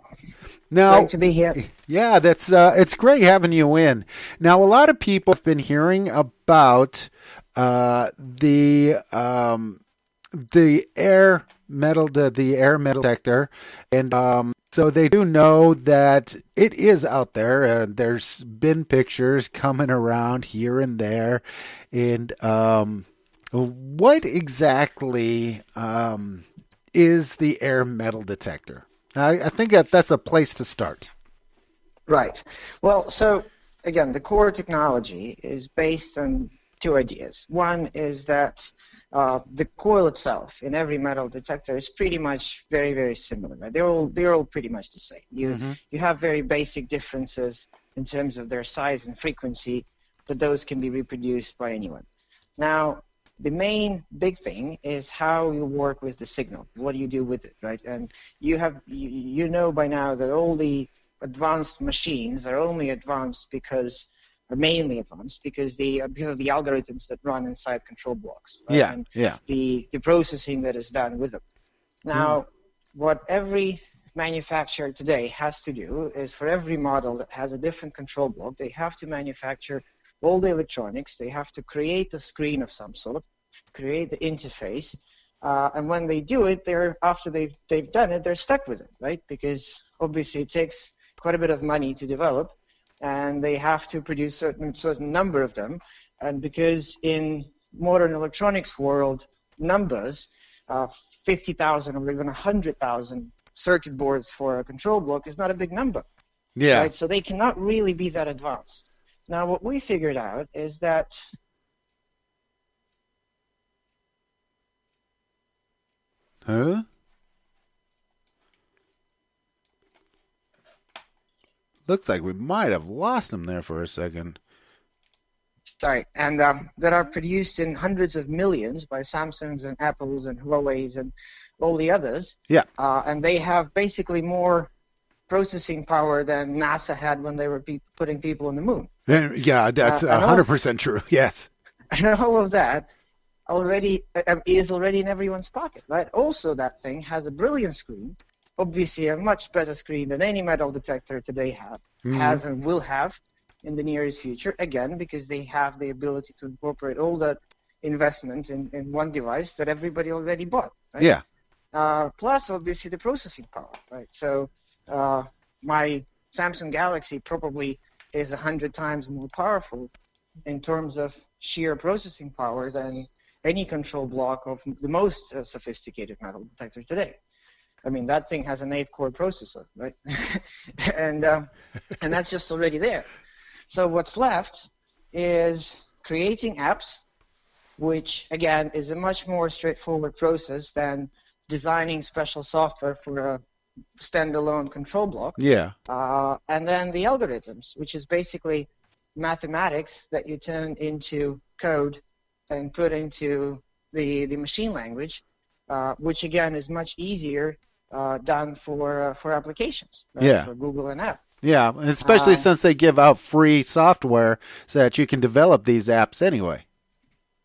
Now, great to be here. Yeah, that's it's great having you in. Now, a lot of people have been hearing about the air metal detector, and so they do know that it is out there. There's been pictures coming around here and there, and what exactly is the air metal detector? I think that's a place to start. Right. Well, so again, the core technology is based on two ideas. One is that the coil itself in every metal detector is pretty much very, very similar. Right? They're all pretty much the same. You have very basic differences in terms of their size and frequency, but those can be reproduced by anyone. Now, the main big thing is how you work with the signal. What do you do with it, right? And you know by now that all the advanced machines are only advanced mainly advanced because of the algorithms that run inside control blocks. Right? The processing that is done with them. Now, what every manufacturer today has to do is for every model that has a different control block, they have to manufacture all the electronics. They have to create a screen of some sort, create the interface, and when they do it, after they've done it, they're stuck with it, right? Because obviously it takes quite a bit of money to develop, and they have to produce certain number of them. And because in modern electronics world, numbers, 50,000 or even 100,000 circuit boards for a control block is not a big number. Yeah. Right? So they cannot really be that advanced. Now, what we figured out is that looks like we might have lost him there for a second. Sorry, and that are produced in hundreds of millions by Samsungs and Apples and Huawei's and all the others. Yeah. And they have basically more processing power than NASA had when they were putting people on the moon. Yeah, that's 100% true. Yes. And all of that is already in everyone's pocket, right? Also, that thing has a brilliant screen, obviously a much better screen than any metal detector today has and will have in the nearest future, again, because they have the ability to incorporate all that investment in one device that everybody already bought, right? Yeah. Plus, obviously, the processing power, right? So my Samsung Galaxy probably is 100 times more powerful in terms of sheer processing power than any control block of the most sophisticated metal detector today. I mean, that thing has an 8-core processor, right? and that's just already there. So what's left is creating apps, which, again, is a much more straightforward process than designing special software for a standalone control block. Yeah. And then the algorithms, which is basically mathematics that you turn into code and put into the machine language, which, again, is much easier done for applications, right? Yeah. For Google and App. Yeah, especially since they give out free software so that you can develop these apps anyway.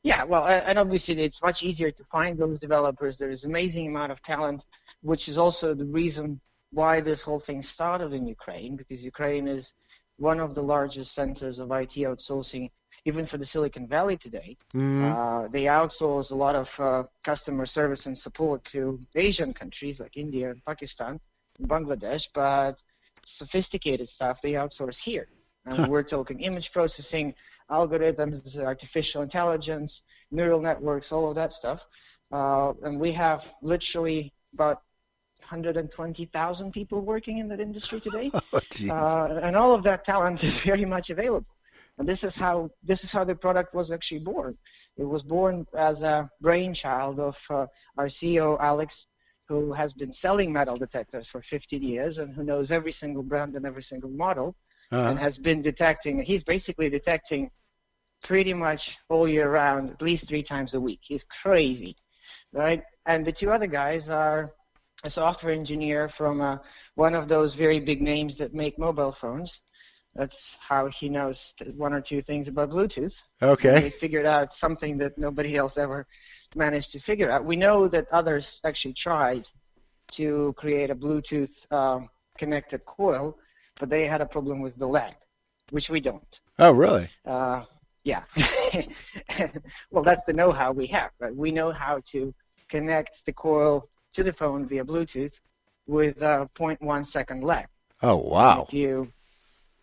Yeah, well, and obviously it's much easier to find those developers. There is an amazing amount of talent, which is also the reason why this whole thing started in Ukraine, because Ukraine is one of the largest centers of IT outsourcing, even for the Silicon Valley today. They outsource a lot of customer service and support to Asian countries like India and Pakistan and Bangladesh, but sophisticated stuff they outsource here. And we're talking image processing, algorithms, artificial intelligence, neural networks, all of that stuff. And we have literally about 120,000 people working in that industry today. And all of that talent is very much available. And this is how the product was actually born. It was born as a brainchild of our CEO, Alex, who has been selling metal detectors for 15 years and who knows every single brand and every single model and has been detecting. He's basically detecting pretty much all year round, at least 3 times a week. He's crazy, right? And the 2 other guys are a software engineer from one of those very big names that make mobile phones. That's how he knows 1 or 2 things about Bluetooth. Okay. And they figured out something that nobody else ever managed to figure out. We know that others actually tried to create a Bluetooth connected coil, but they had a problem with the lag, which we don't. Oh, really? Yeah. Well, that's the know-how we have, right? We know how to connect the coil to the phone via Bluetooth with a 0.1 second lag. Oh, wow.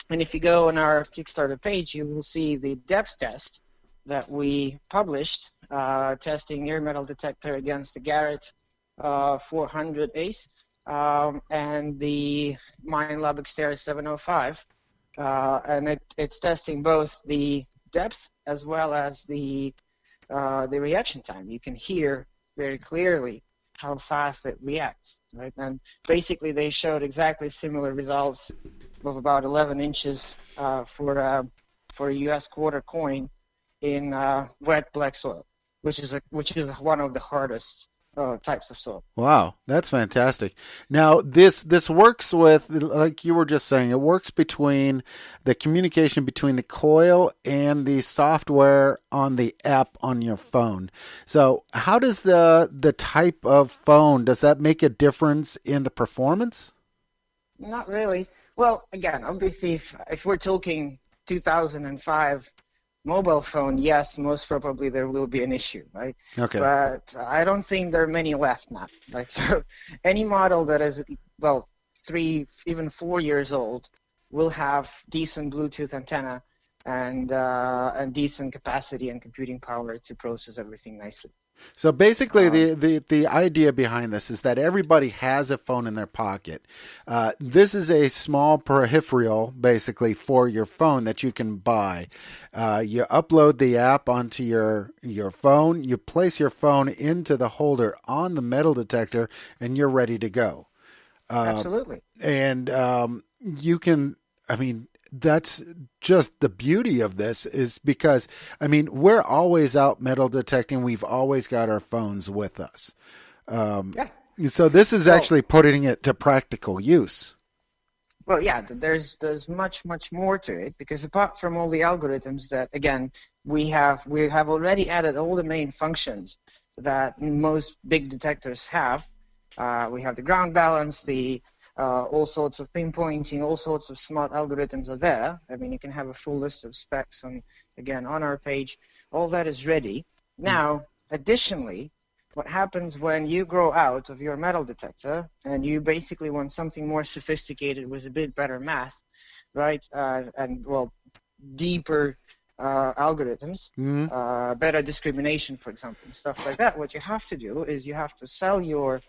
And if you go on our Kickstarter page, you will see the depth test that we published, testing Air Metal Detector against the Garrett 400 ACE and the MineLab Xterra 705. And it's testing both the depth as well as the reaction time. You can hear very clearly how fast it reacts, right? And basically they showed exactly similar results of about 11 inches for a U.S. quarter coin in wet black soil, which is one of the hardest types of soil. Wow, that's fantastic. Now, this works with, like you were just saying, it works between the communication between the coil and the software on the app on your phone. So how does the type of phone, does that make a difference in the performance? Not really. Well, again, obviously, if we're talking 2005 mobile phone, yes, most probably there will be an issue, right? Okay. But I don't think there are many left now, right? So any model that is, 3, even 4 years old will have decent Bluetooth antenna and decent capacity and computing power to process everything nicely. So basically, the idea behind this is that everybody has a phone in their pocket. This is a small peripheral, basically, for your phone that you can buy. You upload the app onto your phone. You place your phone into the holder on the metal detector, and you're ready to go. Absolutely. And you can, that's just the beauty of this is because, we're always out metal detecting. We've always got our phones with us. Yeah. So this is actually putting it to practical use. Well, yeah, there's much more to it because apart from all the algorithms that, again, we have already added all the main functions that most big detectors have. We have the ground balance, the all sorts of pinpointing, all sorts of smart algorithms are there. You can have a full list of specs on our page. All that is ready. Now, additionally, what happens when you grow out of your metal detector and you basically want something more sophisticated with a bit better math, right? Deeper algorithms, better discrimination, for example, and stuff like that. What you have to do is you have to sell your,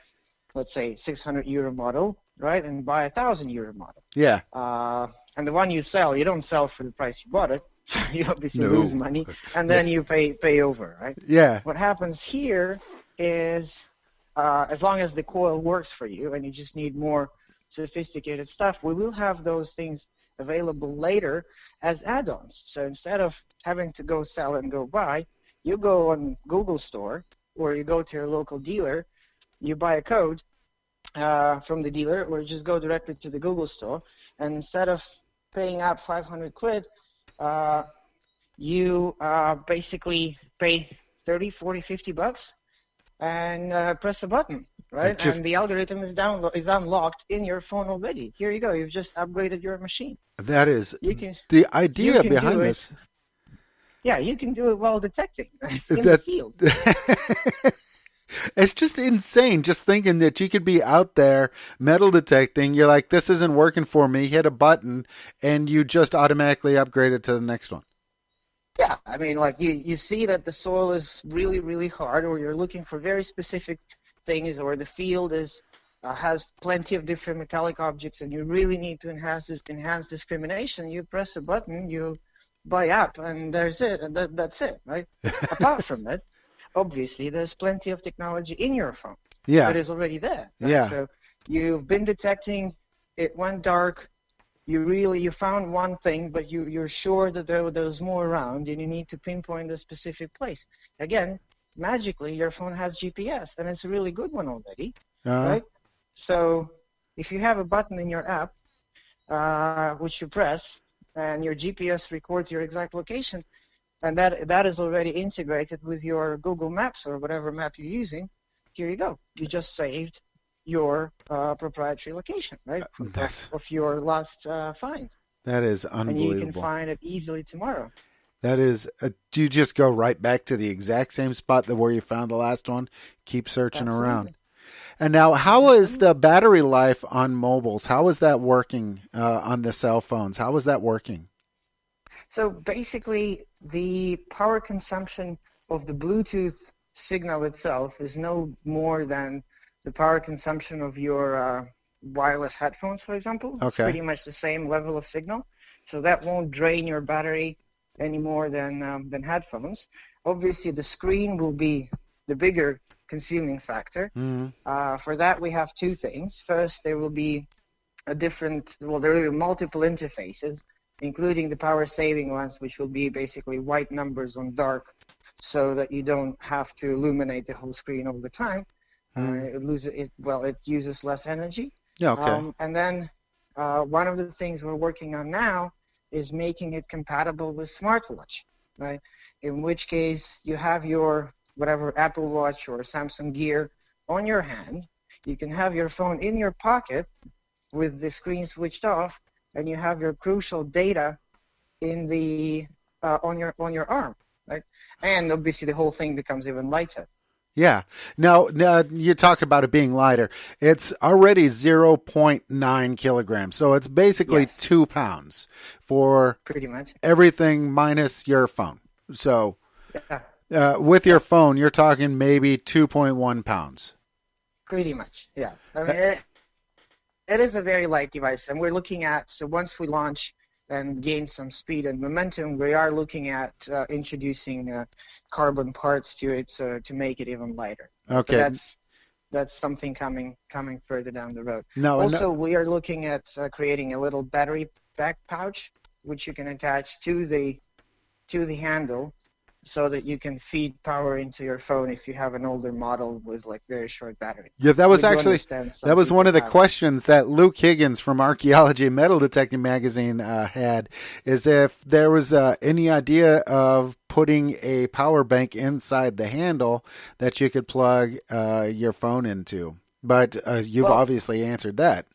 let's say, 600 euro model, right, and buy a 1,000 euro model. Yeah. And the one you sell, you don't sell for the price you bought it. You obviously lose money, and then you pay over, right? Yeah. What happens here is, as long as the coil works for you, and you just need more sophisticated stuff, we will have those things available later as add-ons. So instead of having to go sell and go buy, you go on Google Store or you go to your local dealer, you buy a code from the dealer, or just go directly to the Google Store, and instead of paying out 500 quid, you basically pay 30, 40, 50 bucks and press a button, right? And the algorithm is unlocked in your phone already. Here you go. You've just upgraded your machine. That is the idea behind this. Yeah, you can do it while detecting in the field. It's just insane just thinking that you could be out there metal detecting. You're like, this isn't working for me. Hit a button and you just automatically upgrade it to the next one. Yeah, you see that the soil is really, really hard, or you're looking for very specific things, or the field has plenty of different metallic objects, and you really need to enhance discrimination. You press a button, you buy app, and there's it. That's it, right? Apart from it, obviously, there's plenty of technology in your phone. Yeah. that is already there. Right? Yeah. So you've been detecting, it went dark, you found one thing, but you're sure that there's more around, and you need to pinpoint a specific place. Again, magically, your phone has GPS, and it's a really good one already, right? So if you have a button in your app, which you press, and your GPS records your exact location, and that is already integrated with your Google Maps or whatever map you're using, here you go. You just saved your proprietary location, right, of your last find. That is unbelievable. And you can find it easily tomorrow. That is, do you just go right back to the exact same spot where you found the last one? Keep searching around. And now, how is the battery life on mobiles? How is that working on the cell phones? How is that working? So basically, the power consumption of the Bluetooth signal itself is no more than the power consumption of your wireless headphones, for example. Okay. It's pretty much the same level of signal. So that won't drain your battery any more than headphones. Obviously, the screen will be the bigger consuming factor. For that, we have two things. First, there will be there will be multiple interfaces, including the power-saving ones, which will be basically white numbers on dark, so that you don't have to illuminate the whole screen all the time. It uses less energy. Yeah, okay. And then one of the things we're working on now is making it compatible with smartwatch, right? In which case you have your whatever Apple Watch or Samsung Gear on your hand. You can have your phone in your pocket with the screen switched off, and you have your crucial data in the on your arm, right? And obviously the whole thing becomes even lighter. Yeah. Now you talk about it being lighter. It's already 0.9 kilograms. So it's basically 2 pounds for pretty much everything minus your phone. So with your phone, you're talking maybe 2.1 pounds. Pretty much, yeah. I mean, it is a very light device. And we're looking at, so once we launch and gain some speed and momentum, we are looking at introducing carbon parts to it to make it even lighter. Okay. But that's something coming further down the road. We are looking at creating a little battery back pouch, which you can attach to the handle, so that you can feed power into your phone if you have an older model with like very short battery. Yeah, that was one of the questions that Luke Higgins from Archaeology Metal Detecting Magazine had, is if there was any idea of putting a power bank inside the handle that you could plug your phone into. But you've obviously answered that.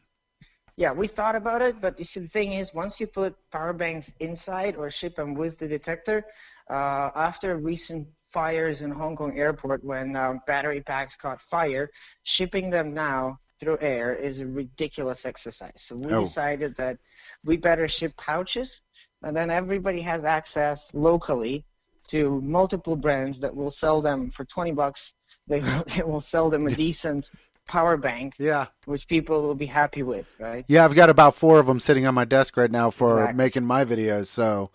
Yeah, we thought about it, but you see, the thing is, once you put power banks inside or ship them with the detector, after recent fires in Hong Kong airport when battery packs caught fire, shipping them now through air is a ridiculous exercise. So we decided that we better ship pouches, and then everybody has access locally to multiple brands that will sell them for $20. They will sell them a decent power bank, which people will be happy with, right? Yeah, I've got about 4 of them sitting on my desk right now for making my videos. So,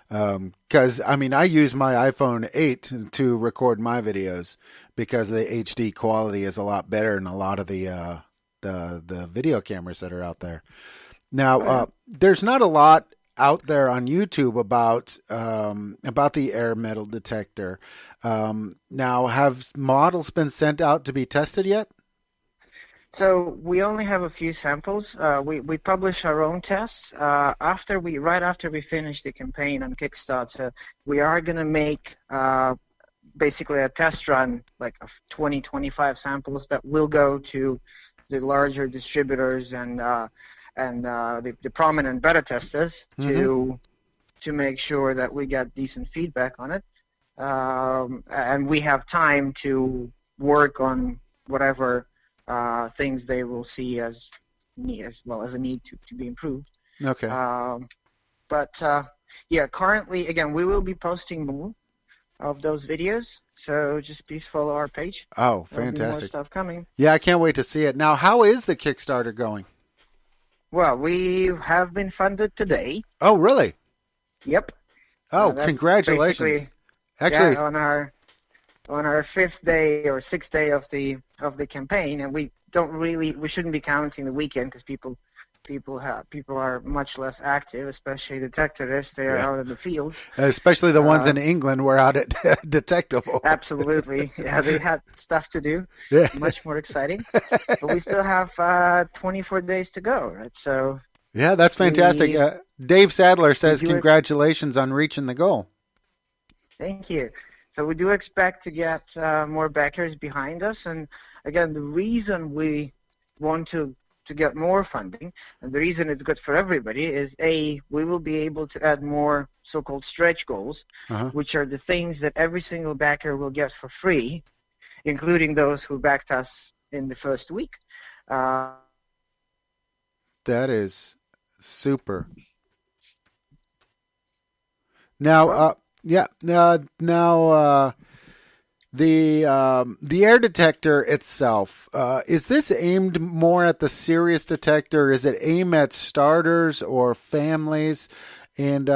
because I use my iPhone 8 to record my videos because the HD quality is a lot better than a lot of the video cameras that are out there. Now, there's not a lot out there on YouTube about the Air Metal Detector. Now, have models been sent out to be tested yet? So we only have a few samples. We publish our own tests. Right after we finish the campaign on Kickstarter, we are going to make basically a test run, like of 25 samples that will go to the larger distributors and the prominent beta testers to make sure that we get decent feedback on it. And we have time to work on whatever things they will see as well as a need to be improved. Okay. Currently, again, we will be posting more of those videos, so just please follow our page. Oh, fantastic. There'll be more stuff coming. Yeah, I can't wait to see it. Now, how is the Kickstarter going? Well, we have been funded today. Oh, really? Yep. Oh, congratulations. Actually, on our on our fifth day or sixth day of the campaign, and we shouldn't be counting the weekend because people are much less active, especially detectorists. They are out in the fields. Especially the ones in England were out at Detectival. Absolutely. Yeah, they had stuff to do. Yeah. Much more exciting. But we still have 24 days to go, right? So yeah, that's fantastic. Dave Sadler says congratulations on reaching the goal. Thank you. So we do expect to get more backers behind us. And again, the reason we want to get more funding, and the reason it's good for everybody, is we will be able to add more so-called stretch goals, which are the things that every single backer will get for free, including those who backed us in the first week. That is super. Now, the air detector itself, is this aimed more at the serious detector? Is it aimed at starters or families? And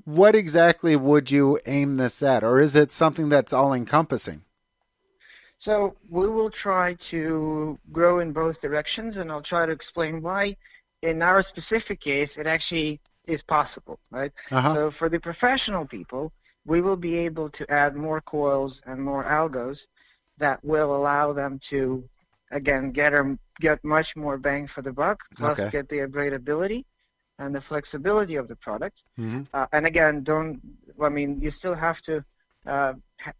what exactly would you aim this at? Or is it something that's all-encompassing? So we will try to grow in both directions, and I'll try to explain why. In our specific case, it actually is possible, right? So for the professional people, we will be able to add more coils and more algos that will allow them to, again, get much more bang for the buck, plus get the upgradability and the flexibility of the product. And again, you still have to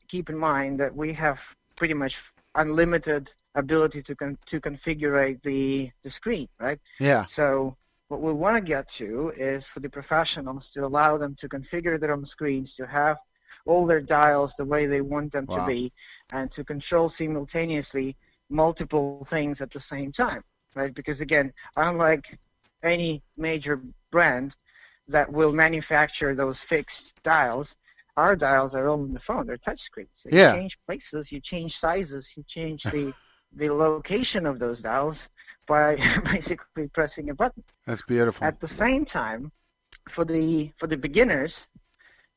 keep in mind that we have pretty much unlimited ability to configure the screen, right? Yeah. So what we want to get to is for the professionals to allow them to configure their own screens, to have all their dials the way they want them to be, and to control simultaneously multiple things at the same time, right? Because again, unlike any major brand that will manufacture those fixed dials, our dials are all on the phone. They're touch screens. So you change places, you change sizes, you change the location of those dials by basically pressing a button. That's beautiful. At the same time, for the beginners,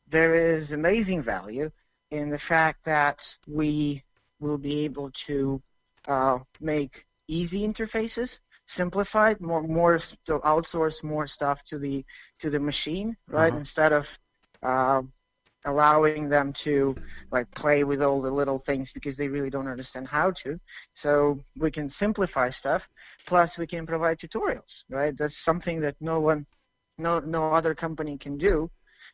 there is amazing value in the fact that we will be able to make easy interfaces, simplified, more to outsource more stuff to the machine, right? Instead of allowing them to play with all the little things because they really don't understand how to. So we can simplify stuff, plus we can provide tutorials, right? That's something that no other company can do.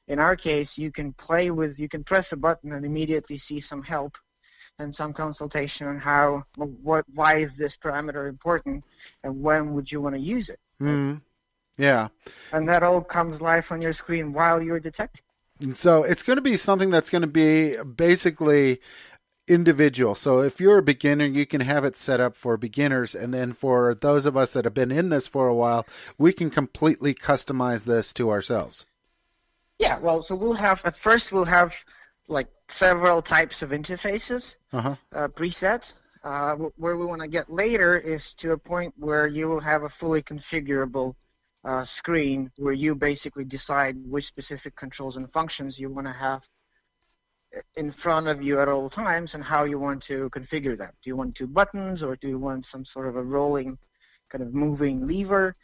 In our case, you can press a button and immediately see some help and some consultation on why is this parameter important and when would you want to use it. Mm-hmm. Yeah. And that all comes live on your screen while you're detecting. And so it's going to be something that's going to be basically individual. So if you're a beginner, you can have it set up for beginners. And then for those of us that have been in this for a while, we can completely customize this to ourselves. Yeah, well, so we'll have several types of interfaces preset. Where we want to get later is to a point where you will have a fully configurable screen where you basically decide which specific controls and functions you want to have in front of you at all times and how you want to configure them. Do you want 2 buttons, or do you want some sort of a rolling kind of moving lever,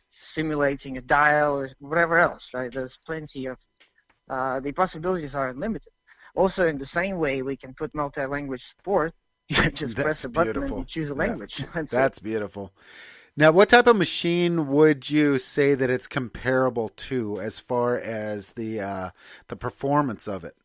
simulating a dial, or whatever else, right? There's plenty of the possibilities are unlimited. Also, in the same way, we can put multi-language support. You just press a button and you choose a language. That's beautiful. Now, what type of machine would you say that it's comparable to as far as the performance of it?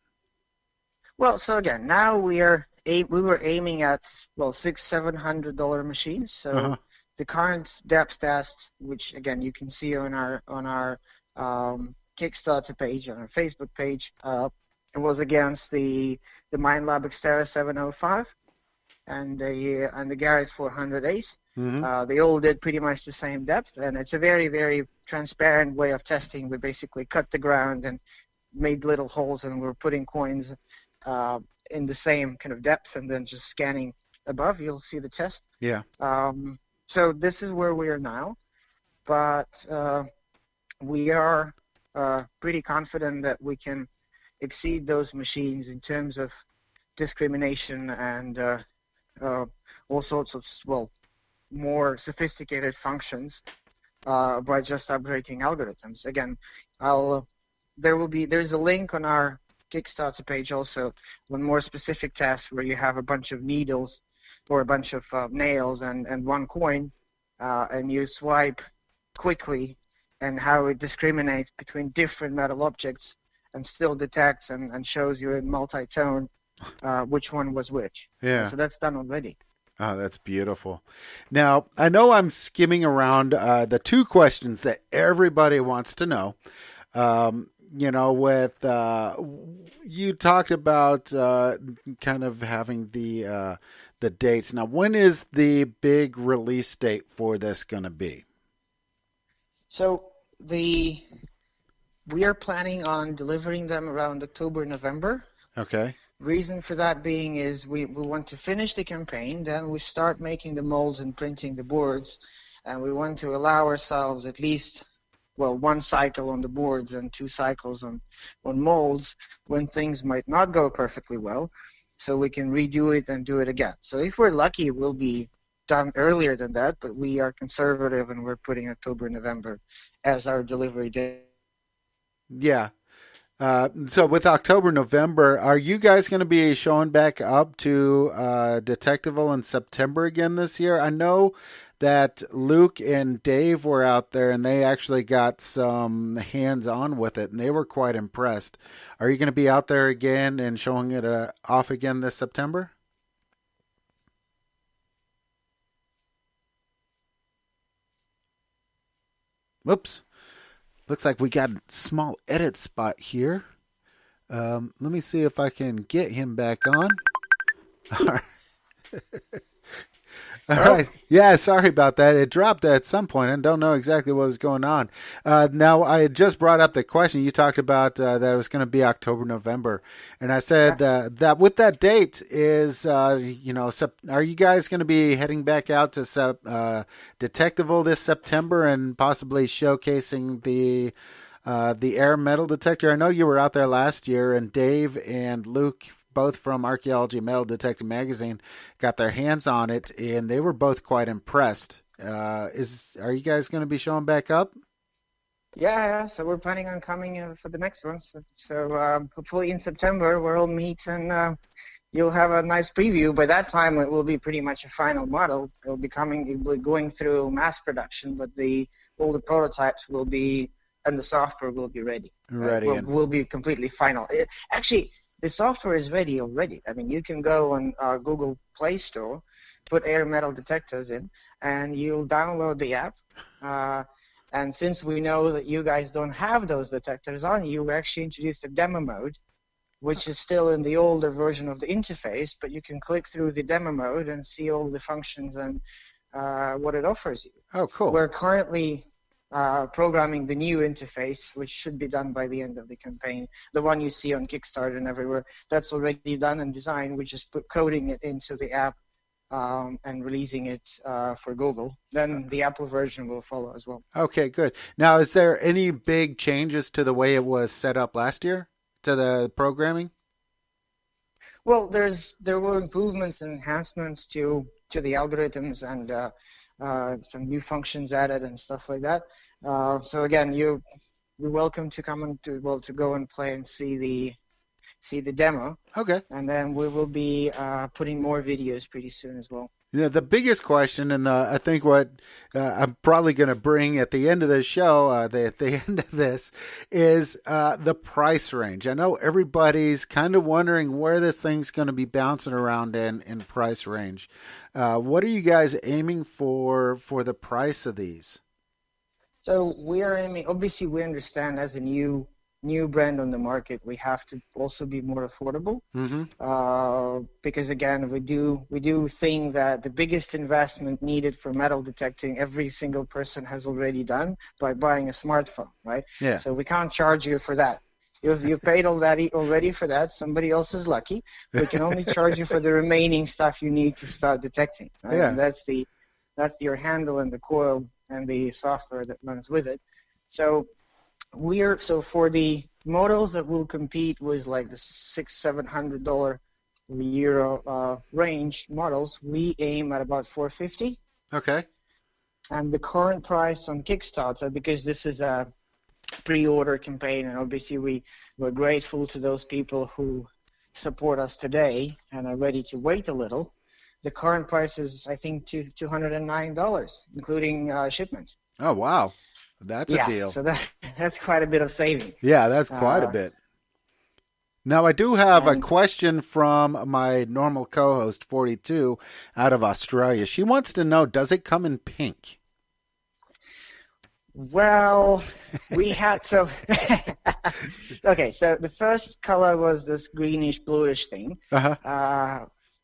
Well, so again, now we were aiming at $600-700 machines. So the current depth test, which again you can see on our Kickstarter page, on our Facebook page, it was against the MindLab Xterra 705 and the Garrett 400 Ace. They all did pretty much the same depth, and it's a very, very transparent way of testing. We basically cut the ground and made little holes, and we're putting coins in the same kind of depth, and then just scanning above. You'll see the test. Yeah. So this is where we are now, but we are pretty confident that we can exceed those machines in terms of discrimination and all sorts of, more sophisticated functions by just upgrading algorithms. Again, there's a link on our Kickstarter page also on more specific tests where you have a bunch of needles or a bunch of nails and one coin, and you swipe quickly, and how it discriminates between different metal objects and still detects and shows you in multi-tone which one was which. Yeah. So that's done already. Oh, that's beautiful. Now, I know I'm skimming around the two questions that everybody wants to know. You talked about kind of having the dates. Now, when is the big release date for this going to be? So we are planning on delivering them around October, November. Okay. Reason for that being is we want to finish the campaign, then we start making the molds and printing the boards, and we want to allow ourselves at least, one cycle on the boards and 2 cycles on molds when things might not go perfectly well, so we can redo it and do it again. So if we're lucky, we'll be done earlier than that, but we are conservative and we're putting October, November as our delivery date. Yeah. So with October, November, are you guys going to be showing back up to Detectival in September again this year? I know that Luke and Dave were out there and they actually got some hands-on with it and they were quite impressed. Are you going to be out there again and showing it off again this September? Whoops. Looks like we got a small edit spot here. Let me see if I can get him back on. All right. All right. Yeah, sorry about that. It dropped at some point and don't know exactly what was going on. Now, I just brought up the question. You talked about that it was going to be October, November. And I said that with that date is, are you guys going to be heading back out to Detectival this September and possibly showcasing the Air Metal Detector? I know you were out there last year, and Dave and Luke, both from Archaeology Metal Detector magazine, got their hands on it, and they were both quite impressed. Are you guys going to be showing back up? Yeah. So we're planning on coming for the next one. So hopefully in September we'll all meet and you'll have a nice preview. By that time it will be pretty much a final model. It'll be going through mass production, but all the prototypes will be, and the software will be ready. Will be completely final. Actually, the software is ready already. I mean, you can go on Google Play Store, put Air Metal Detectors in, and you'll download the app. And since we know that you guys don't have those detectors on, you actually introduced a demo mode, which is still in the older version of the interface, but you can click through the demo mode and see all the functions and what it offers you. Oh, cool. We're currently programming the new interface, which should be done by the end of the campaign. The one you see on Kickstarter and everywhere, that's already done and designed. We just coding it into the app and releasing it for Google. Then the Apple version will follow as well. Okay, good. Now, is there any big changes to the way it was set up last year, to the programming? Well, there were improvements and enhancements to the algorithms and some new functions added and stuff like that. So again, you're welcome to come and to go and play and see the demo. Okay. And then we will be putting more videos pretty soon as well. The biggest question, and I think what I'm probably going to bring at the end of the show, at the end of this, is the price range. I know everybody's kind of wondering where this thing's going to be bouncing around in price range. What are you guys aiming for the price of these? So we are aiming. Obviously, we understand as a new brand on the market, we have to also be more affordable. Mm-hmm. Because again, we do think that the biggest investment needed for metal detecting, every single person has already done by buying a smartphone, right? Yeah. So we can't charge you for that. You paid all that already for that. Somebody else is lucky. We can only charge you for the remaining stuff you need to start detecting. Right? Yeah. And that's your handle and the coil and the software that runs with it. So for the models that will compete with like the $600-700 euro range models, we aim at about 450. Okay. And the current price on Kickstarter, because this is a pre-order campaign, and obviously we're grateful to those people who support us today and are ready to wait a little. The current price is, I think, $209, including shipment. Oh, wow. That's a deal. So that's quite a bit of savings. Yeah, that's quite a bit. Now, I do have a question from my normal co-host, 42, out of Australia. She wants to know, does it come in pink? Well, we had so okay. So the first color was this greenish bluish thing,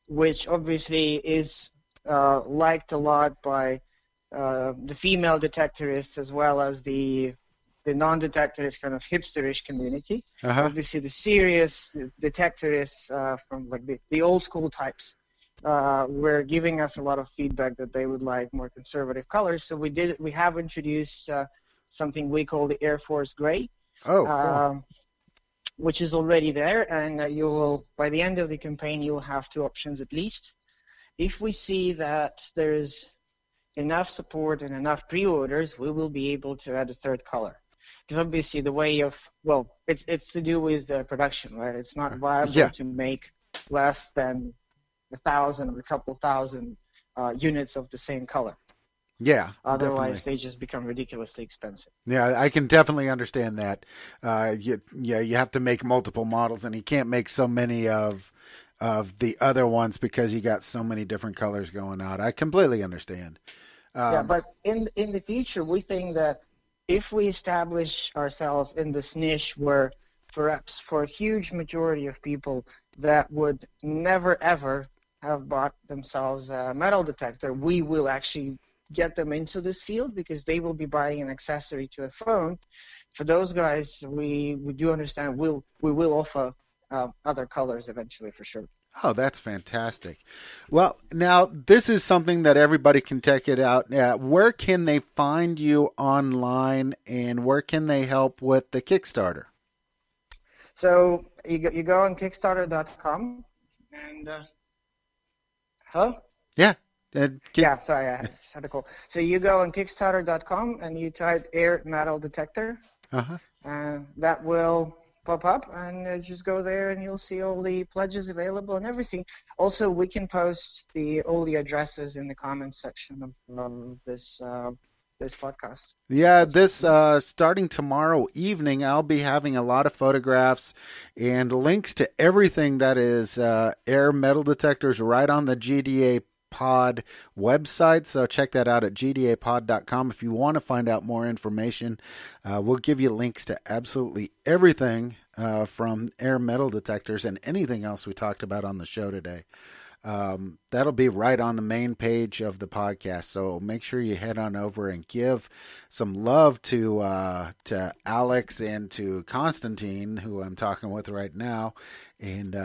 which obviously is liked a lot by the female detectorists as well as the non-detectorist kind of hipsterish community. Obviously, the serious detectorists from like the old school types were giving us a lot of feedback that they would like more conservative colors. So we have introduced something we call the Air Force Gray, cool. which is already there, and you will, by the end of the campaign, you'll have two options at least. If we see that there's enough support and enough pre-orders, we will be able to add a third color. Because obviously the way of, well, it's to do with production, right? It's not viable to make less than 1,000 or a couple thousand units of the same color. Yeah. Otherwise, definitely. they just become ridiculously expensive. Yeah, I can definitely understand that. You have to make multiple models, and you can't make so many of the other ones because you got so many different colors going out. I completely understand. But in the future, we think that if we establish ourselves in this niche where perhaps for a huge majority of people that would never, ever have bought themselves a metal detector, we will actually get them into this field because they will be buying an accessory to a phone. For those guys, we do understand we will offer other colors eventually for sure. Oh, that's fantastic. Well, now this is something that everybody can check it out. Where can they find you online, and where can they help with the Kickstarter? So you go on Kickstarter.com and Yeah. Sorry, I had a call. So you go on Kickstarter.com and you type Air Metal Detector. That will pop up, and just go there and you'll see all the pledges available and everything. Also, we can post all the addresses in the comments section of this podcast. Yeah, starting tomorrow evening, I'll be having a lot of photographs and links to everything that is Air Metal Detectors right on the GDA Pod website. So check that out at gdapod.com if you want to find out more information. We'll give you links to absolutely everything from Air Metal Detectors and anything else we talked about on the show today. That'll be right on the main page of the podcast. So make sure you head on over and give some love to Alex and to Constantine, who I'm talking with right now, and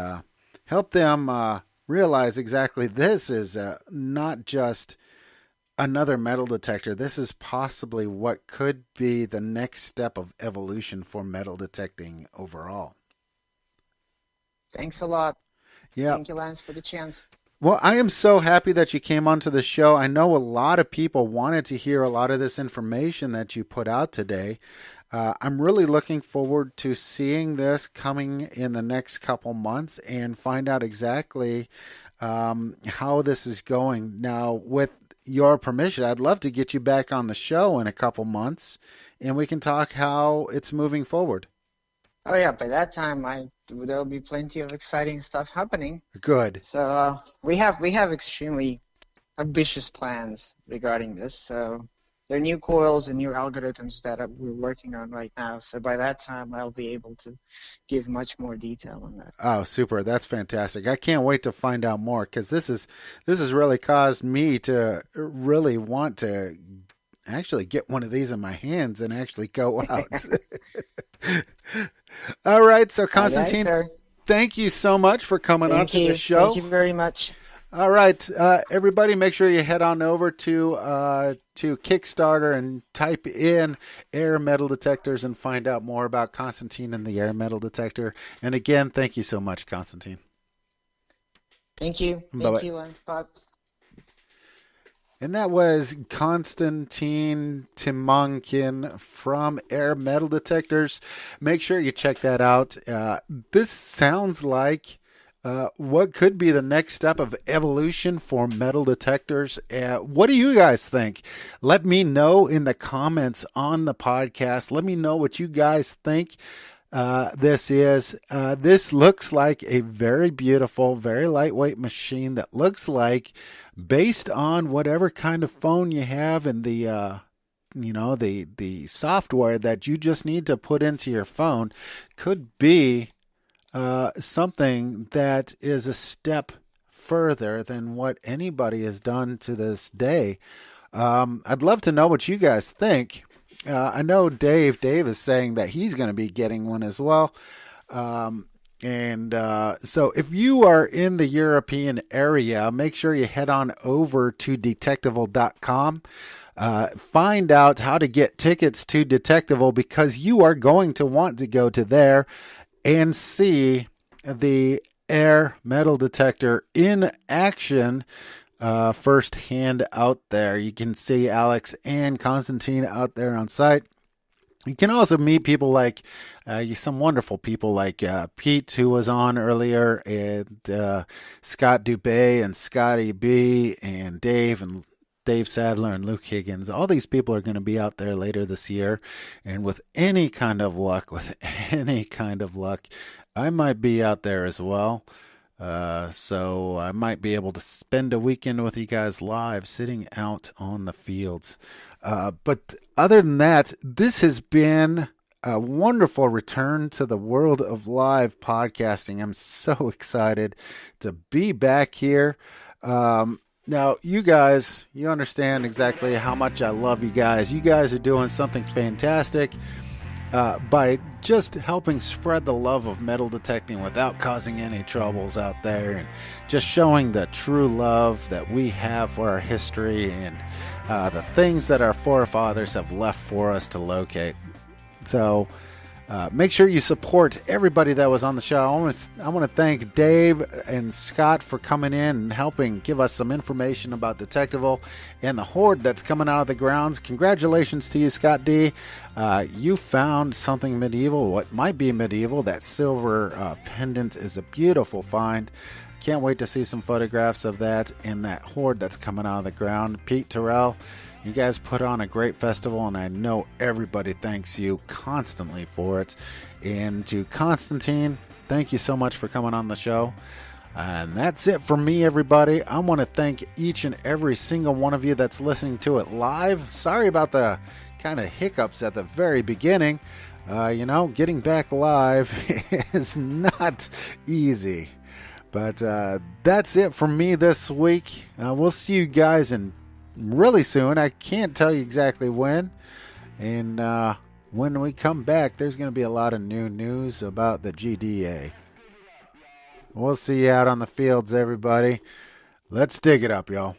help them realize exactly this is not just another metal detector. This is possibly what could be the next step of evolution for metal detecting overall. Thanks a lot. Yeah. Thank you, Lance, for the chance. Well, I am so happy that you came onto the show. I know a lot of people wanted to hear a lot of this information that you put out today. I'm really looking forward to seeing this coming in the next couple months and find out exactly how this is going. Now, with your permission, I'd love to get you back on the show in a couple months, and we can talk how it's moving forward. Oh yeah, by that time there'll be plenty of exciting stuff happening. Good. So we have extremely ambitious plans regarding this. So there are new coils and new algorithms that we're working on right now. So by that time, I'll be able to give much more detail on that. Oh, super! That's fantastic. I can't wait to find out more, because this has really caused me to really want to actually get one of these in my hands and actually go out. All right, so Constantine, thank you so much for coming on to the show. Thank you very much. All right, everybody, make sure you head on over to Kickstarter and type in Air Metal Detectors and find out more about Constantine and the Air Metal Detector. And again, thank you so much, Constantine. Thank you. Bye-bye. Thank you, Len. Bye. And that was Constantine Timonkin from Air Metal Detectors. Make sure you check that out. This sounds like what could be the next step of evolution for metal detectors. What do you guys think? Let me know in the comments on the podcast. Let me know what you guys think this is. This looks like a very beautiful, very lightweight machine that looks like, based on whatever kind of phone you have and the software that you just need to put into your phone, could be something that is a step further than what anybody has done to this day. I'd love to know what you guys think. I know Dave is saying that he's going to be getting one as well. So if you are in the European area, make sure you head on over to Detectival.com. Find out how to get tickets to Detectival, because you are going to want to go to there and see the Air Metal Detector in action firsthand out there. You can see Alex and Constantine out there on site. You can also meet people like some wonderful people like Pete, who was on earlier, and Scott Dubé and Scotty B and Dave Sadler and Luke Higgins. All these people are going to be out there later this year. And with any kind of luck, I might be out there as well. So I might be able to spend a weekend with you guys live, sitting out on the fields. But other than that, this has been a wonderful return to the world of live podcasting. I'm so excited to be back here. Now, you guys, you understand exactly how much I love you guys. You guys are doing something fantastic by just helping spread the love of metal detecting without causing any troubles out there, and just showing the true love that we have for our history and the things that our forefathers have left for us to locate. So make sure you support everybody that was on the show. I want to thank Dave and Scott for coming in and helping give us some information about Detectival and the horde that's coming out of the grounds. Congratulations to you, Scott D. You found something medieval, what might be medieval. That silver pendant is a beautiful find. Can't wait to see some photographs of that and that horde that's coming out of the ground. Pete, Turrell, you guys put on a great festival, and I know everybody thanks you constantly for it. And to Constantine, thank you so much for coming on the show. And that's it for me, everybody. I want to thank each and every single one of you that's listening to it live. Sorry about the kind of hiccups at the very beginning. Getting back live is not easy. But that's it for me this week. We'll see you guys in really soon. I can't tell you exactly when. And when we come back, there's going to be a lot of new news about the GDA. We'll see you out on the fields, everybody. Let's dig it up, y'all.